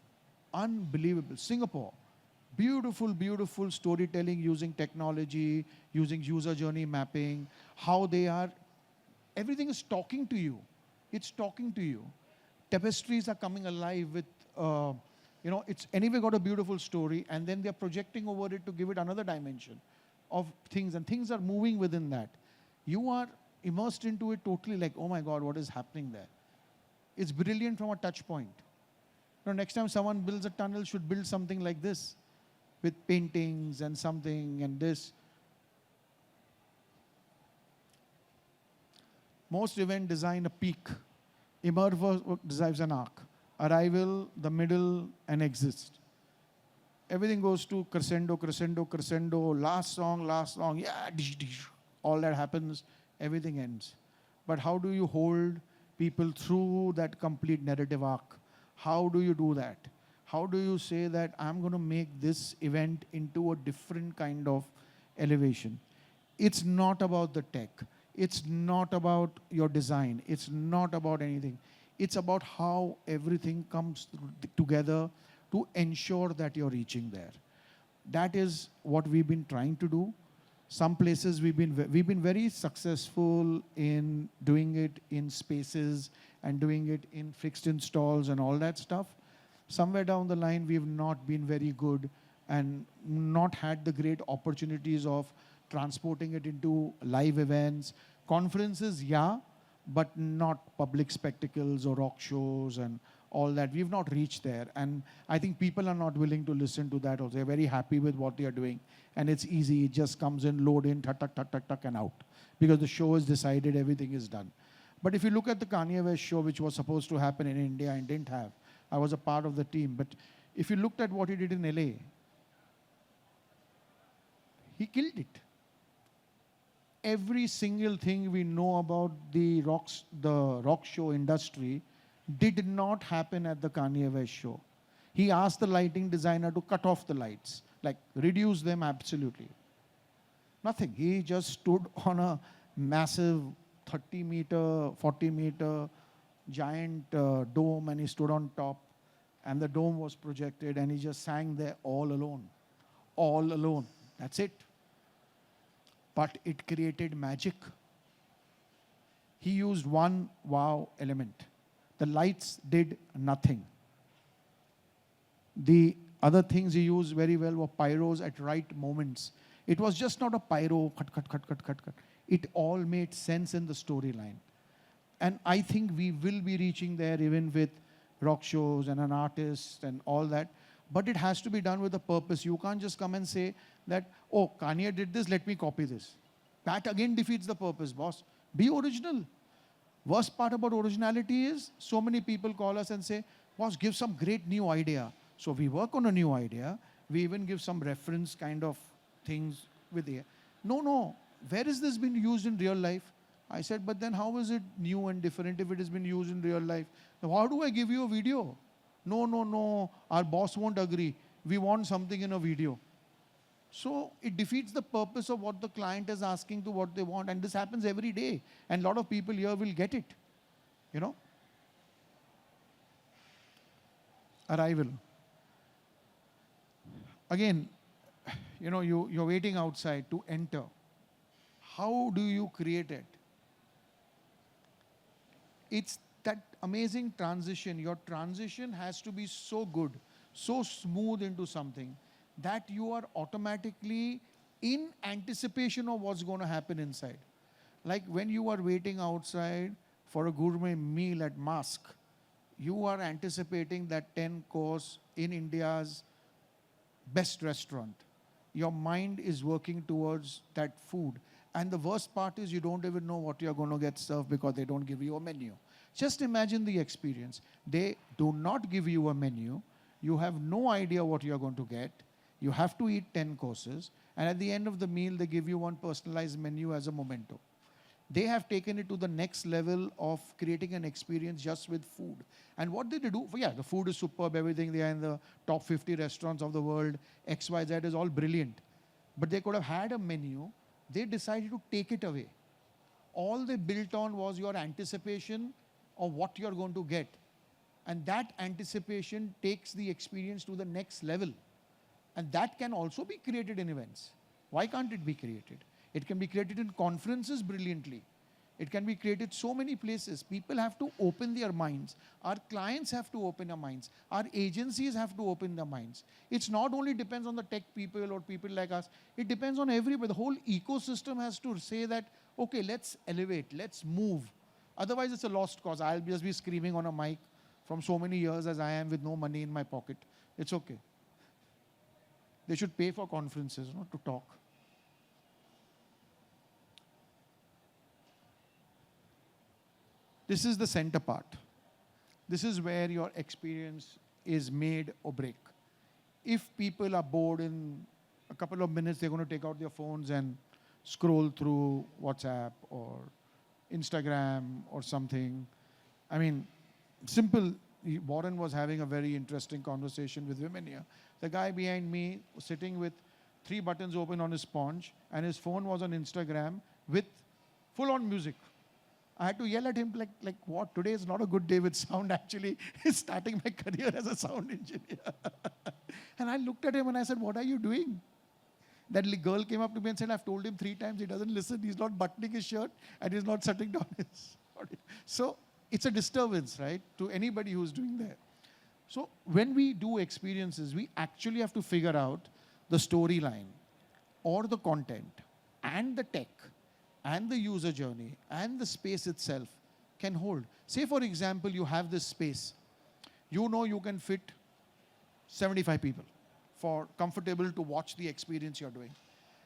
unbelievable. Singapore, beautiful, beautiful storytelling using technology, using user journey mapping, how they are, everything is talking to you. It's talking to you. Tapestries are coming alive with, it's anyway got a beautiful story, and then they're projecting over it to give it another dimension of things, and things are moving within that. You are immersed into it totally, like, oh my God, what is happening there? It's brilliant from a touch point. Next time someone builds a tunnel, should build something like this, with paintings and something and this. Most event design a peak. Immersive designs an arc. Arrival, the middle, and exist. Everything goes to crescendo, crescendo, crescendo, last song, yeah, all that happens, everything ends. But how do you hold people through that complete narrative arc? How do you do that? How do you say that I'm going to make this event into a different kind of elevation? It's not about the tech. It's not about your design. It's not about anything. It's about how everything comes together to ensure that you're reaching there. That is what we've been trying to do. Some places we've been very successful in doing it in spaces and doing it in fixed installs and all that stuff. Somewhere down the line, we've not been very good and not had the great opportunities of transporting it into live events. Conferences, yeah, but not public spectacles or rock shows and all that. We've not reached there. And I think people are not willing to listen to that also. They're very happy with what they are doing. And it's easy. It just comes in, load in, tuck, tuck, tuck, tuck, tuck, and out. Because the show is decided, everything is done. But if you look at the Kanye West show, which was supposed to happen in India and didn't have, I was a part of the team. But if you looked at what he did in LA, he killed it. Every single thing we know about the rock show industry did not happen at the Kanye West show. He asked the lighting designer to cut off the lights, like reduce them absolutely. Nothing. He just stood on a massive 30-meter, 40-meter giant dome, and he stood on top, and the dome was projected, and he just sang there all alone. All alone. That's it. But it created magic. He used one wow element. The lights did nothing. The other things he used very well were pyros at right moments. It was just not a pyro, cut, cut, cut, cut, cut, cut. It all made sense in the storyline. And I think we will be reaching there even with rock shows and an artist and all that. But it has to be done with a purpose. You can't just come and say that, oh, Kanye did this, let me copy this. That again defeats the purpose, boss. Be original. Worst part about originality is so many people call us and say, boss, give some great new idea. So we work on a new idea. We even give some reference kind of things with it. No. Where has this been used in real life? I said, but then how is it new and different if it has been used in real life? Now, how do I give you a video? No. Our boss won't agree. We want something in a video. So it defeats the purpose of what the client is asking to what they want. And this happens every day. And a lot of people here will get it. You know? Arrival. Again, you know, you're waiting outside to enter. How do you create it? It's that amazing transition. Your transition has to be so good, so smooth into something that you are automatically in anticipation of what's going to happen inside. Like when you are waiting outside for a gourmet meal at Mask, you are anticipating that 10 course in India's best restaurant. Your mind is working towards that food. And the worst part is you don't even know what you're going to get served because they don't give you a menu. Just imagine the experience. They do not give you a menu. You have no idea what you're going to get. You have to eat 10 courses. And at the end of the meal, they give you one personalized menu as a memento. They have taken it to the next level of creating an experience just with food. And what did they do? Yeah, the food is superb, everything. They are in the top 50 restaurants of the world. XYZ is all brilliant. But they could have had a menu. They decided to take it away. All they built on was your anticipation of what you're going to get. And that anticipation takes the experience to the next level. And that can also be created in events. Why can't it be created? It can be created in conferences brilliantly. It can be created so many places. People have to open their minds. Our clients have to open their minds. Our agencies have to open their minds. It's not only depends on the tech people or people like us. It depends on everybody. The whole ecosystem has to say that, okay, let's elevate, let's move. Otherwise, it's a lost cause. I'll just be screaming on a mic from so many years as I am with no money in my pocket. It's okay. They should pay for conferences, not to talk. This is the center part. This is where your experience is made or break. If people are bored in a couple of minutes, they're going to take out their phones and scroll through WhatsApp or Instagram or something. I mean, simple. Warren was having a very interesting conversation with women here. The guy behind me was sitting with 3 buttons open on his sponge, and his phone was on Instagram with full-on music. I had to yell at him like what? Today is not a good day with sound. Actually, he's starting my career as a sound engineer. And I looked at him and I said, what are you doing? That girl came up to me and said, I've told him 3 times, he doesn't listen. He's not buttoning his shirt and he's not shutting down his body. So it's a disturbance, right, to anybody who's doing that. So when we do experiences, we actually have to figure out the storyline or the content and the tech and the user journey and the space itself can hold. Say, for example, you have this space. You know you can fit 75 people for comfortable to watch the experience you're doing.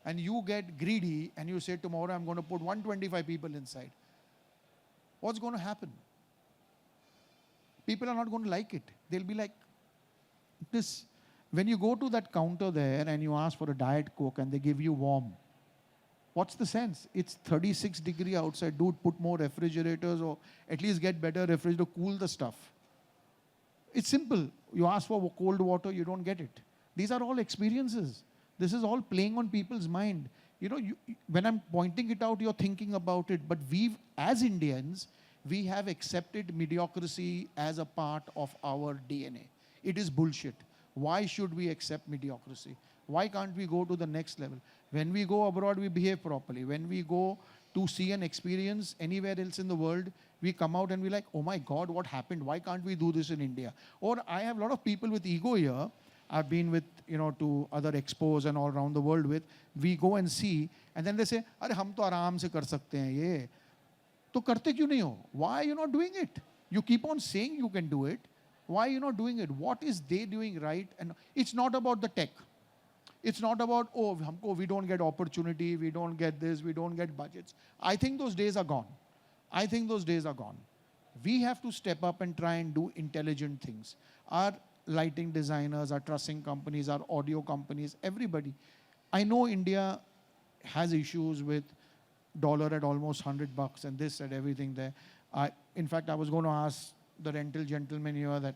And you get greedy and you say, tomorrow I'm going to put 125 people inside. What's going to happen? People are not going to like it. They'll be like, this. When you go to that counter there and you ask for a Diet Coke and they give you warm, what's the sense? It's 36 degree outside. Dude, put more refrigerators or at least get better refrigerator to cool the stuff. It's simple. You ask for cold water, you don't get it. These are all experiences. This is all playing on people's mind. You know, when I'm pointing it out, you're thinking about it. But as Indians, we have accepted mediocrity as a part of our DNA. It is bullshit. Why should we accept mediocrity? Why can't we go to the next level? When we go abroad, we behave properly. When we go to see an experience anywhere else in the world, we come out and we're like, oh my God, what happened? Why can't we do this in India? Or I have a lot of people with ego here. I've been with, to other expos and all around the world with. We go and see, and then they say, "Arey, hum to aaram se kar sakte hain ye." तो करते क्यों नहीं हो? Why are you not doing it? You keep on saying you can do it. Why are you not doing it? What is they doing right? And it's not about the tech. It's not about, oh, we don't get opportunity, we don't get this, we don't get budgets. I think those days are gone. I think those days are gone. We have to step up and try and do intelligent things. Our lighting designers, our trussing companies, our audio companies, everybody. I know India has issues with dollar at almost $100 and this and everything there. In fact, I was going to ask the rental gentleman here that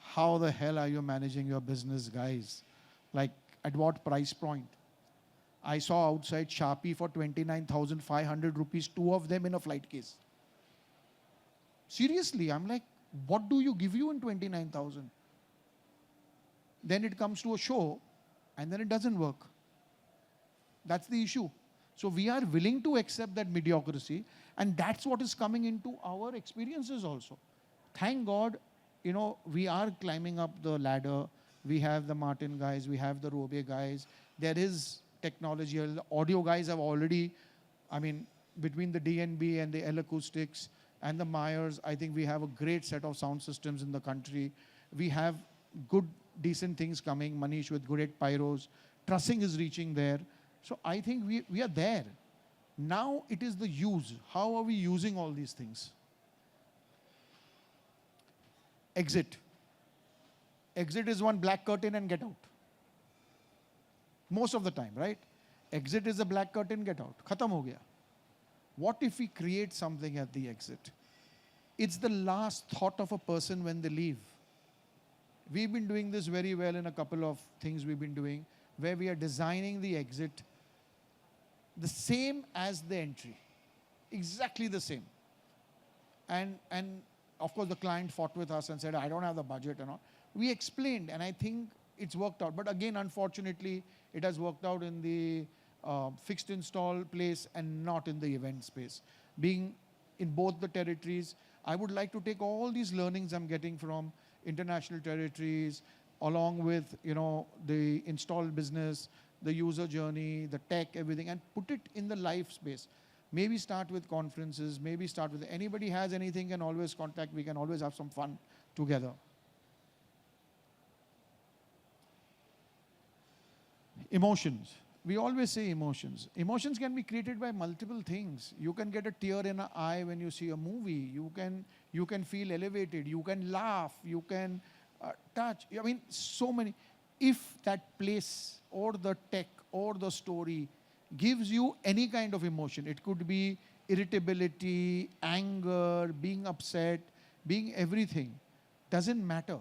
how the hell are you managing your business, guys? Like, at what price point? I saw outside Sharpie for 29,500 rupees, two of them in a flight case. Seriously, I'm like, what do you give you in 29,000? Then it comes to a show and then it doesn't work. That's the issue. So we are willing to accept that mediocrity, and that's what is coming into our experiences also. Thank God, you know, we are climbing up the ladder. We have the Martin guys, we have the Robe guys. There is technology. The audio guys have already, I mean, between the DNB and the L Acoustics and the Myers, I think we have a great set of sound systems in the country. We have good, decent things coming. Manish with great pyros. Trussing is reaching there. So I think we are there. Now it is the use. How are we using all these things? Exit. Exit is one black curtain and get out. Most of the time, right? Exit is a black curtain, get out. Khatam ho gaya. What if we create something at the exit? It's the last thought of a person when they leave. We've been doing this very well in a couple of things we've been doing, where we are designing the exit the same as the entry. Exactly the same. And of course the client fought with us and said, I don't have the budget and all. We explained, and I think it's worked out. But again, unfortunately, it has worked out in the fixed install place and not in the event space. Being in both the territories, I would like to take all these learnings I'm getting from international territories, along with, you know, the install business, the user journey, the tech, everything, and put it in the live space. Maybe start with conferences, maybe start with, anybody has anything can always contact, we can always have some fun together. Emotions. We always say emotions. Emotions can be created by multiple things. You can get a tear in an eye when you see a movie. You can feel elevated. You can laugh. You can touch. I mean, so many. If that place or the tech or the story gives you any kind of emotion, it could be irritability, anger, being upset, being everything, doesn't matter.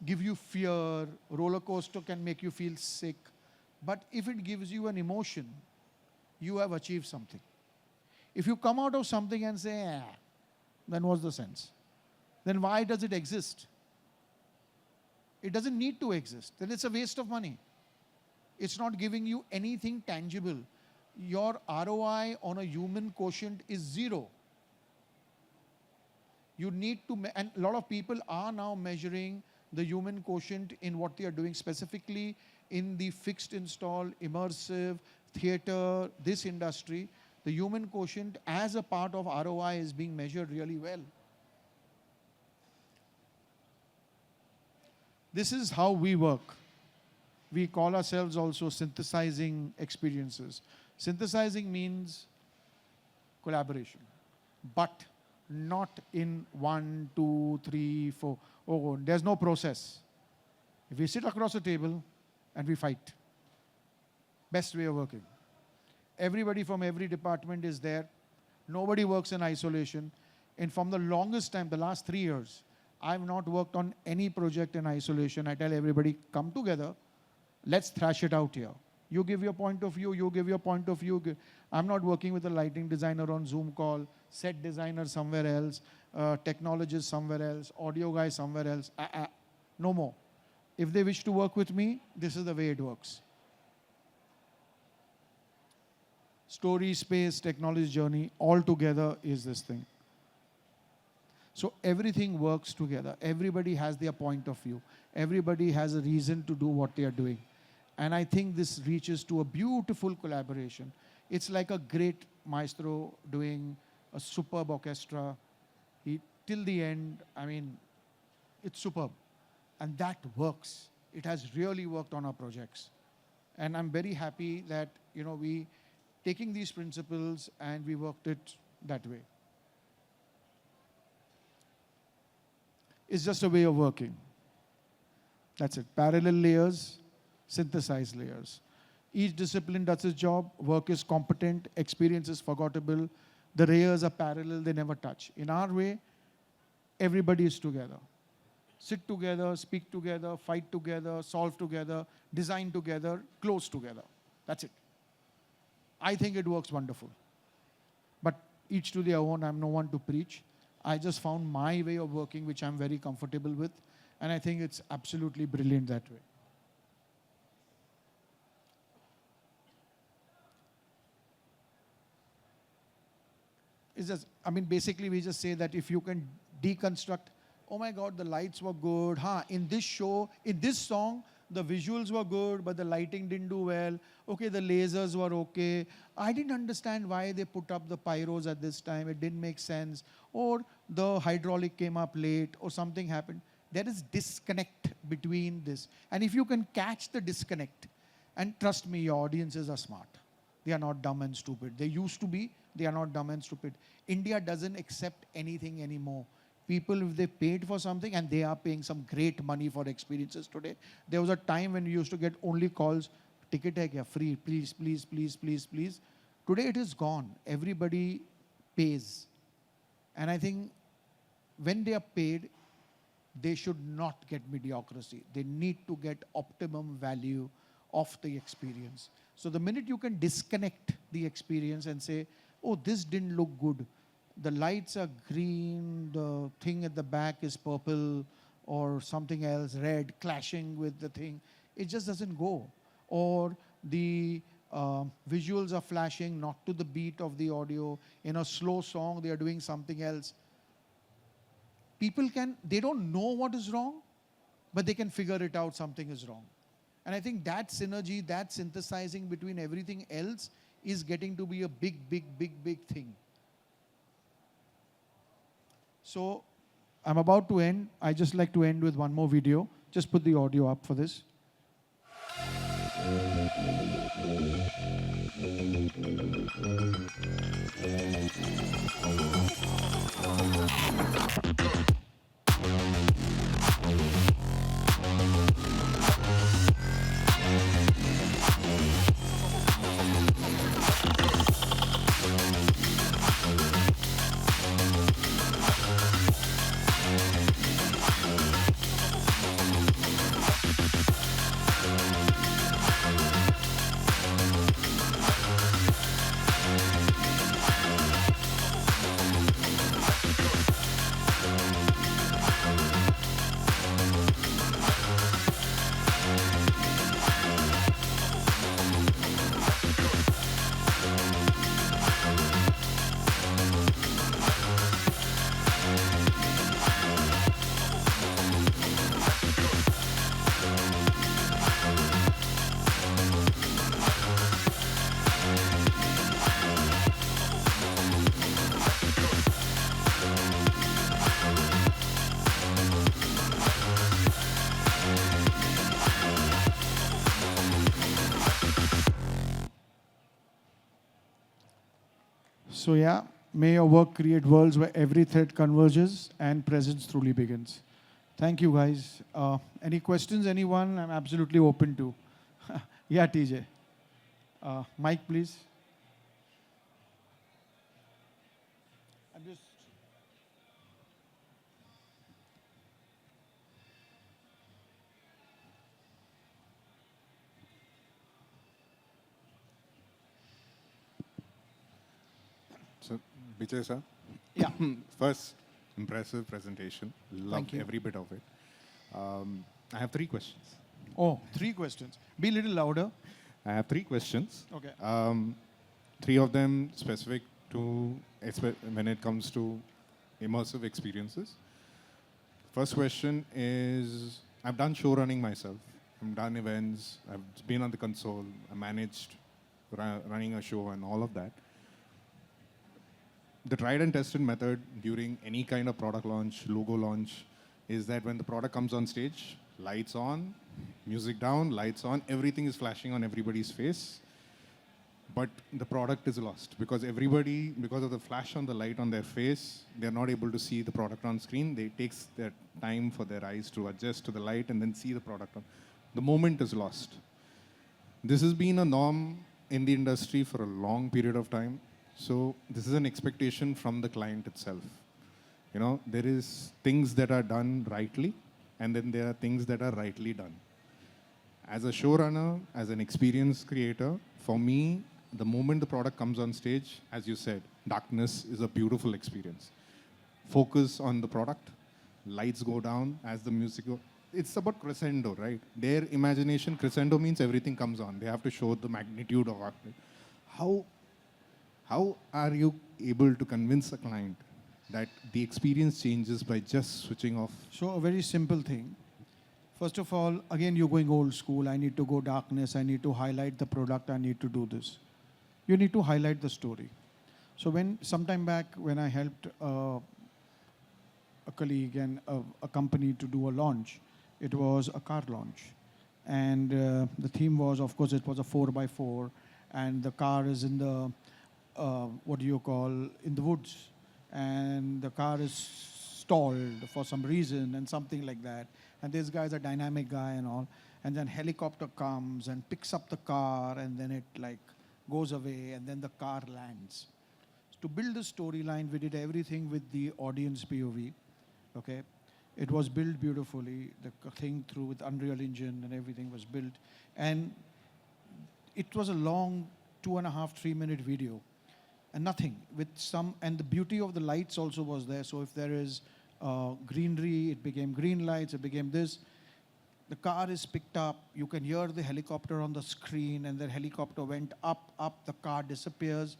Give you fear, roller coaster can make you feel sick. But if it gives you an emotion, you have achieved something. If you come out of something and say, then what's the sense? Then why does it exist? It doesn't need to exist. Then it's a waste of money. It's not giving you anything tangible. Your ROI on a human quotient is zero. You need to, and a lot of people are now measuring the human quotient in what they are doing, specifically in the fixed install, immersive, theater, this industry. The human quotient as a part of ROI is being measured really well. This is how we work. We call ourselves also synthesizing experiences. Synthesizing means collaboration, but not in 1, 2, 3, 4. Oh, there's no process. If we sit across a table and we fight, best way of working. Everybody from every department is there. Nobody works in isolation. And from the longest time, the last 3 years, I've not worked on any project in isolation. I tell everybody, come together, let's thrash it out here. You give your point of view, you give your point of view. I'm not working with a lighting designer on Zoom call, set designer somewhere else, technologist somewhere else, audio guy somewhere else. No more. If they wish to work with me, this is the way it works. Story, space, technology journey, all together is this thing. So everything works together. Everybody has their point of view. Everybody has a reason to do what they are doing. And I think this reaches to a beautiful collaboration. It's like a great maestro doing a superb orchestra. Till the end, I mean, it's superb. And that works. It has really worked on our projects. And I'm very happy that, we taking these principles and we worked it that way. It's just a way of working. That's it. Parallel layers, synthesized layers. Each discipline does its job, work is competent, experience is forgettable. The layers are parallel, they never touch. In our way, everybody is together. Sit together, speak together, fight together, solve together, design together, close together. That's it. I think it works wonderful. But each to their own, I'm no one to preach. I just found my way of working, which I'm very comfortable with. And I think it's absolutely brilliant that way. It's just, basically we just say that if you can deconstruct, oh my God, the lights were good. In this show, in this song, the visuals were good, but the lighting didn't do well. Okay, the lasers were okay. I didn't understand why they put up the pyros at this time. It didn't make sense. Or the hydraulic came up late, or something happened. There is disconnect between this. And if you can catch the disconnect, and trust me, your audiences are smart. They are not dumb and stupid. They used to be. They are not dumb and stupid. India doesn't accept anything anymore. People, if they paid for something, and they are paying some great money for experiences today. There was a time when we used to get only calls, ticket hai kya, free, please, please, please, please, please. Today it is gone. Everybody pays. And I think when they are paid, they should not get mediocrity. They need to get optimum value of the experience. So the minute you can disconnect the experience and say, oh, this didn't look good. The lights are green, the thing at the back is purple, or something else, red, clashing with the thing. It just doesn't go. Or the visuals are flashing, not to the beat of the audio. In a slow song, they are doing something else. They don't know what is wrong, but they can figure it out, something is wrong. And I think that synergy, that synthesizing between everything else is getting to be a big, big, big, big thing. So I'm about to end. I just like to end with one more video. Just put the audio up for this. So yeah, may your work create worlds where every thread converges and presence truly begins. Thank you, guys. Any questions, anyone? I'm absolutely open to. Yeah, TJ. Mike, please. I'm just... So, Vijay sir, Yeah. first, impressive presentation. Loved you. every bit of it. I have 3 questions. Oh, 3 questions. Be a little louder. I have 3 questions. Okay. 3 of them specific to when it comes to immersive experiences. First question is, I've done show running myself. I've done events. I've been on the console. I managed running a show and all of that. the tried and tested method during any kind of product launch, logo launch, is that when the product comes on stage, lights on, music down, lights on, everything is flashing on everybody's face. But the product is lost because everybody, because of the flash on the light on their face, they're not able to see the product on screen. It takes their time for their eyes to adjust to the light and then see the product. The moment is lost. This has been a norm in the industry for a long period of time. So this is an expectation from the client itself. You know, there is things that are done rightly, and then there are things that are rightly done. As a showrunner, as an experience creator, for me, the moment the product comes on stage, as you said, darkness is a beautiful experience. Focus on the product, lights go down as the music goes. It's about crescendo, right? Their imagination, crescendo means everything comes on. They have to show the magnitude of art. How are you able to convince a client that the experience changes by just switching off? So a very simple thing. First of all, again, you're going old school. I need to go darkness. I need to highlight the product. I need to do this. You need to highlight the story. So sometime back when I helped a colleague and a company to do a launch, it was a car launch. And the theme was, of course, it was a 4x4. And the car is in the, in the woods. And the car is stalled for some reason and something like that. And this guy's a dynamic guy and all. And then helicopter comes and picks up the car, and then it like goes away, and then the car lands. To build the storyline, we did everything with the audience POV. Okay, it was built beautifully. The thing through with Unreal Engine and everything was built, and it was a long 2.5, 3-minute video, and nothing with some. And the beauty of the lights also was there. So if there is greenery, it became green lights, it became this. The car is picked up, you can hear the helicopter on the screen, and the helicopter went up, the car disappears,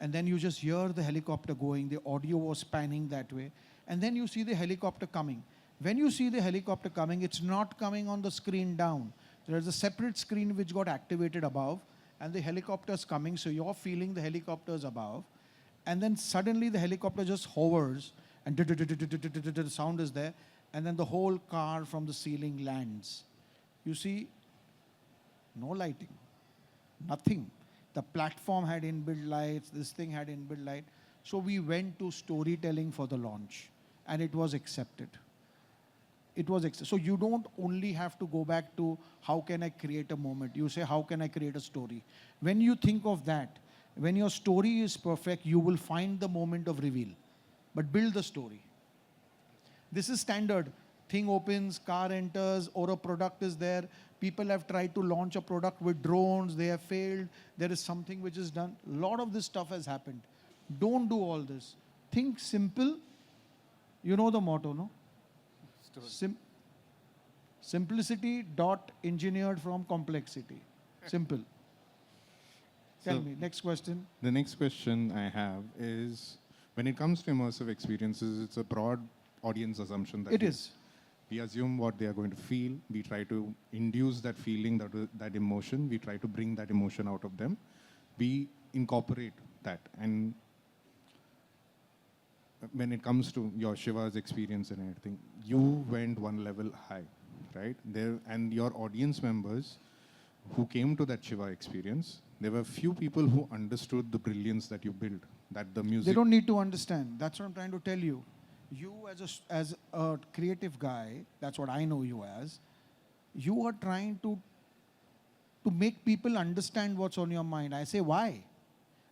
and then you just hear the helicopter going, the audio was panning that way, and then you see the helicopter coming. When you see the helicopter coming, it's not coming on the screen down. There is a separate screen which got activated above, and the helicopter is coming, so you're feeling the helicopter is above, and then suddenly the helicopter just hovers, and the sound is there, and then the whole car from the ceiling lands. You see, no lighting, nothing. The platform had inbuilt lights, this thing had inbuilt light. So we went to storytelling for the launch, and it was accepted. So you don't only have to go back to how can I create a moment. You say, how can I create a story? When you think of that, when your story is perfect, you will find the moment of reveal. But build the story. This is standard. Thing opens, car enters, or a product is there. People have tried to launch a product with drones. They have failed. There is something which is done. A lot of this stuff has happened. Don't do all this. Think simple. You know the motto, no? Simplicity dot engineered from complexity. Simple. Tell me, next question. The next question I have is, when it comes to immersive experiences, it's a broad audience assumption that we assume what they are going to feel. We try to induce that feeling, that emotion. We try to bring that emotion out of them. We incorporate that. And when it comes to your Shiva's experience and everything, you went one level high, right? And your audience members who came to that Shiva experience, there were few people who understood the brilliance that you built, that the music... They don't need to understand. That's what I'm trying to tell you. You as a creative guy, that's what I know you as, you are trying to make people understand what's on your mind. I say, why?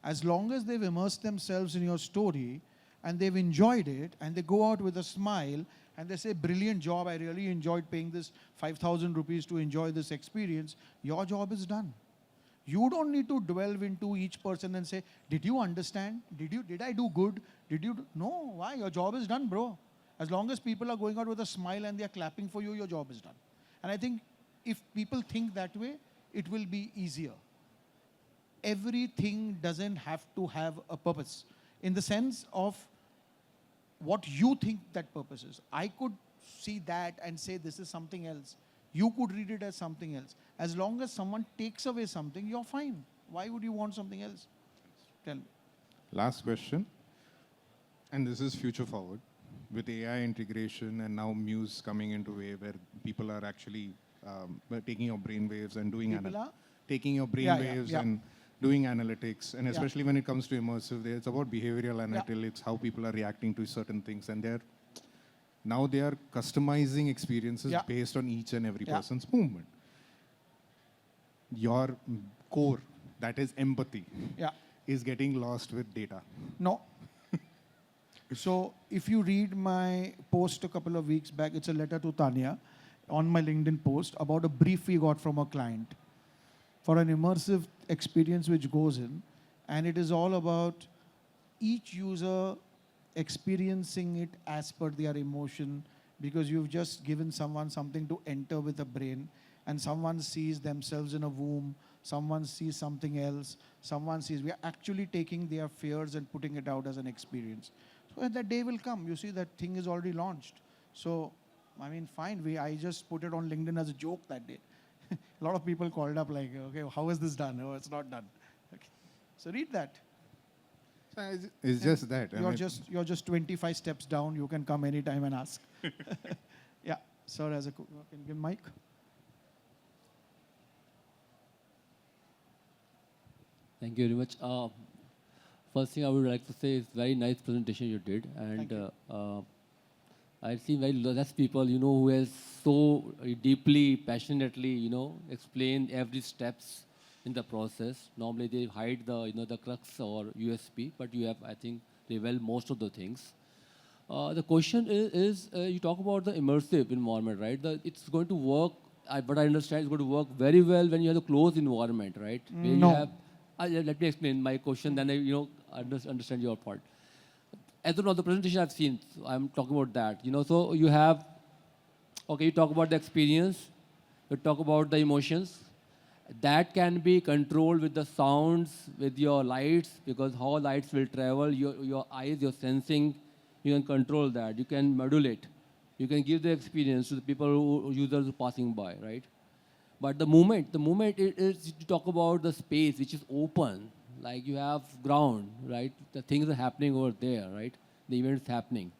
As long as they've immersed themselves in your story and they've enjoyed it and they go out with a smile and they say, brilliant job, I really enjoyed paying this 5,000 rupees to enjoy this experience, your job is done. You don't need to delve into each person and say, did you understand? Did I do good? No, why? Your job is done, bro. As long as people are going out with a smile and they're clapping for you, your job is done. And I think if people think that way, it will be easier. Everything doesn't have to have a purpose in the sense of what you think that purpose is. I could see that and say this is something else. You could read it as something else. As long as someone takes away something, you're fine. Why would you want something else? Tell me. Last question. And this is future forward with AI integration and now Muse coming into way where people are actually taking your brain waves and doing taking your brain waves and doing analytics. And especially when it comes to immersive, it's about behavioral analytics. It's how people are reacting to certain things. And now they are customizing experiences based on each and every person's movement. Your core, that is empathy, is getting lost with data. No. So if you read my post a couple of weeks back, it's a letter to Tanya on my LinkedIn post about a brief we got from a client for an immersive experience which goes in, and it is all about each user experiencing it as per their emotion, because you've just given someone something to enter with a brain, and someone sees themselves in a womb, someone sees something else, someone sees, we are actually taking their fears and putting it out as an experience. So that day will come. You see, that thing is already launched. So, I mean, fine. I just put it on LinkedIn as a joke that day. A lot of people called up like, okay, how is this done? Oh, it's not done. Okay. So read that. So it's just that. You're just 25 steps down. You can come anytime and ask. Yeah. Sir, can you give mic? Thank you very much. First thing I would like to say is very nice presentation you did, and I've seen very less people, who has so deeply, passionately, explained every steps in the process. Normally they hide the crux or USP, but you have, I think, revealed most of the things. The question is you talk about the immersive environment, right? It's going to work. What I understand is going to work very well when you have a closed environment, right? Where No. You have, let me explain my question, then I understand your part. As of now, the presentation I've seen, so I'm talking about that. So you have, you talk about the experience, you talk about the emotions. That can be controlled with the sounds, with your lights, because how lights will travel, your eyes, your sensing, you can control that. You can modulate. You can give the experience to the people users passing by, right? But the moment it is you talk about the space which is open, like you have ground, right? The things are happening over there, right? The event is happening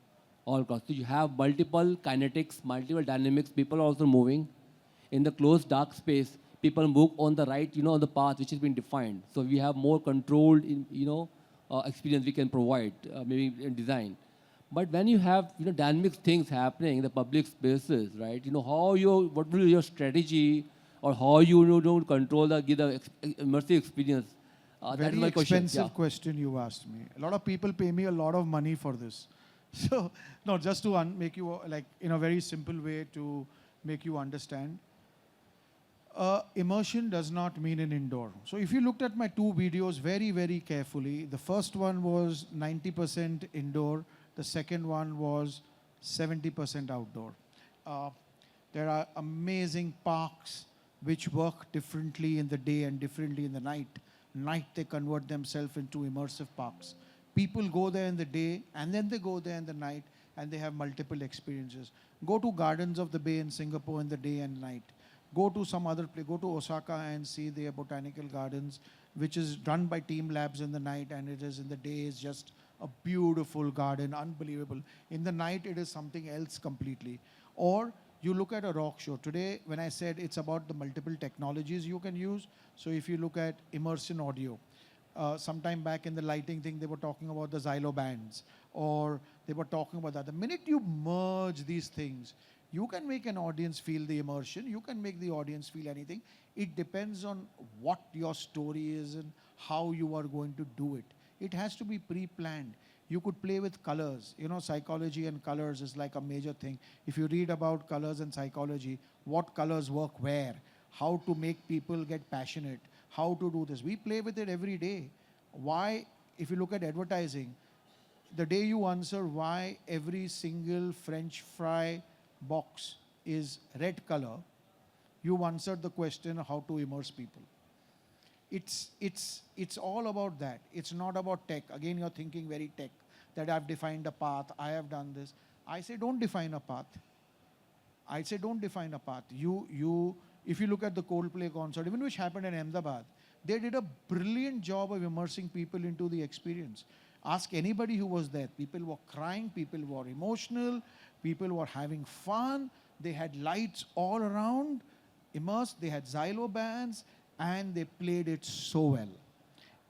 all across. So you have multiple kinetics, multiple dynamics. People are also moving. In the closed dark space, people move on the right, on the path which has been defined. So we have more controlled, experience we can provide, maybe in design. But when you have, dynamic things happening in the public spaces, right? What will be your strategy, or how you don't control give the immersive experience? That is my question. Very expensive question you asked me. A lot of people pay me a lot of money for this. So, no, just to make you, like, in a very simple way to make you understand. Immersion does not mean an indoor. So if you looked at my two videos very, very carefully, the first one was 90% indoor. The second one was 70% outdoor. There are amazing parks which work differently in the day and differently in the night. Night, they convert themselves into immersive parks. People go there in the day, and then they go there in the night, and they have multiple experiences. Go to Gardens of the Bay in Singapore in the day and night. Go to some other place, go to Osaka and see their botanical gardens, which is run by Team Labs in the night, and it is in the day is just a beautiful garden, unbelievable. In the night, it is something else completely. Or you look at a rock show. Today, when I said it's about the multiple technologies you can use, so if you look at immersion audio, sometime back in the lighting thing, they were talking about the Xylo bands, or they were talking about that. The minute you merge these things, you can make an audience feel the immersion. You can make the audience feel anything. It depends on what your story is and how you are going to do it. It has to be pre-planned. You could play with colors. Psychology and colors is like a major thing. If you read about colors and psychology, what colors work where, how to make people get passionate, how to do this. We play with it every day. Why, if you look at advertising, the day you answer why every single French fry box is red color, you answered the question how to immerse people. It's all about that. It's not about tech. Again, you're thinking very tech, that I've defined a path, I have done this. I say don't define a path. I say don't define a path. If you look at the Coldplay concert, even which happened in Ahmedabad, they did a brilliant job of immersing people into the experience. Ask anybody who was there. People were crying, people were emotional, people were having fun. They had lights all around, immersed, they had xylo bands, and they played it so well.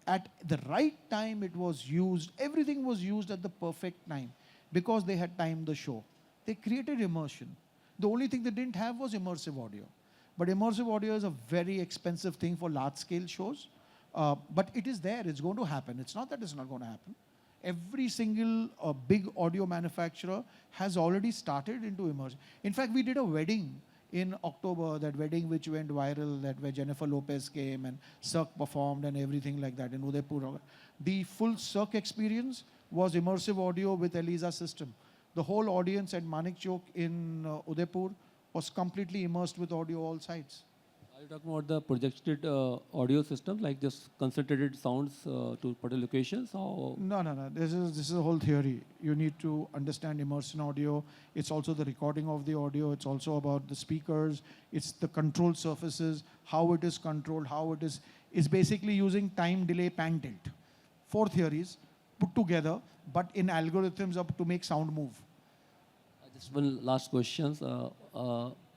At the right time, it was used, everything was used at the perfect time because they had timed the show. They created immersion. The only thing they didn't have was immersive audio. But immersive audio is a very expensive thing for large-scale shows. But it is there, it's going to happen. It's not that it's not going to happen. Every single big audio manufacturer has already started into immersion. In fact, we did a wedding in October, that wedding which went viral, that where Jennifer Lopez came and Cirque performed and everything like that in Udaipur. The full Cirque experience was immersive audio with ELISA system. The whole audience at Manik Chowk in Udaipur was completely immersed with audio all sides. Are you talking about the projected audio system, like just concentrated sounds to particular locations? Or? No. This is a whole theory. You need to understand immersion audio. It's also the recording of the audio. It's also about the speakers. It's the control surfaces, how it is controlled, how it is. It's basically using time, delay, pan, tilt. 4 theories put together, but in algorithms to make sound move. Just one last question,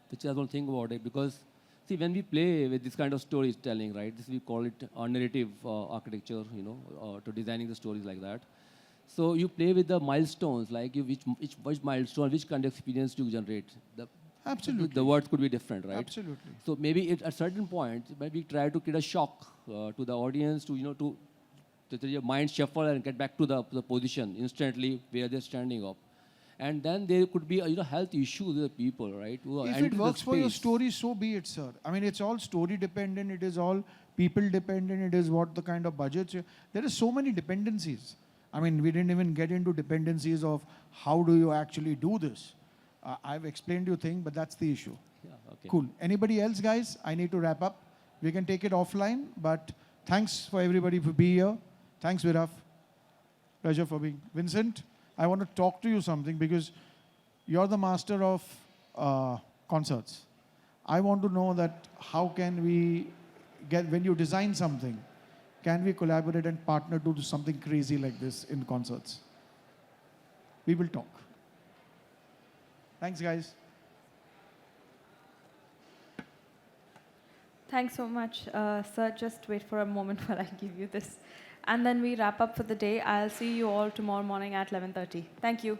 which I don't think about it, because see, when we play with this kind of storytelling, right, this we call it narrative architecture, to designing the stories like that. So you play with the milestones, like which milestone, which kind of experience do you generate? Absolutely. The words could be different, right? Absolutely. So maybe at a certain point, maybe try to create a shock to the audience, to your mind shuffle and get back to the position instantly where they're standing up. And then there could be health issues with the people, right? If it works for your story, so be it, sir. I mean, it's all story dependent. It is all people dependent. It is what the kind of budgets. There are so many dependencies. I mean, we didn't even get into dependencies of how do you actually do this. I've explained you thing, but that's the issue. Yeah, okay. Cool. Anybody else, guys? I need to wrap up. We can take it offline, but thanks for everybody for being here. Thanks, Viraf. Pleasure for being. Vincent, I want to talk to you something because you're the master of concerts. I want to know that how can we get, when you design something, can we collaborate and partner to do something crazy like this in concerts? We will talk. Thanks, guys. Thanks so much, sir. Just wait for a moment while I give you this. And then we wrap up for the day. I'll see you all tomorrow morning at 11:30. Thank you.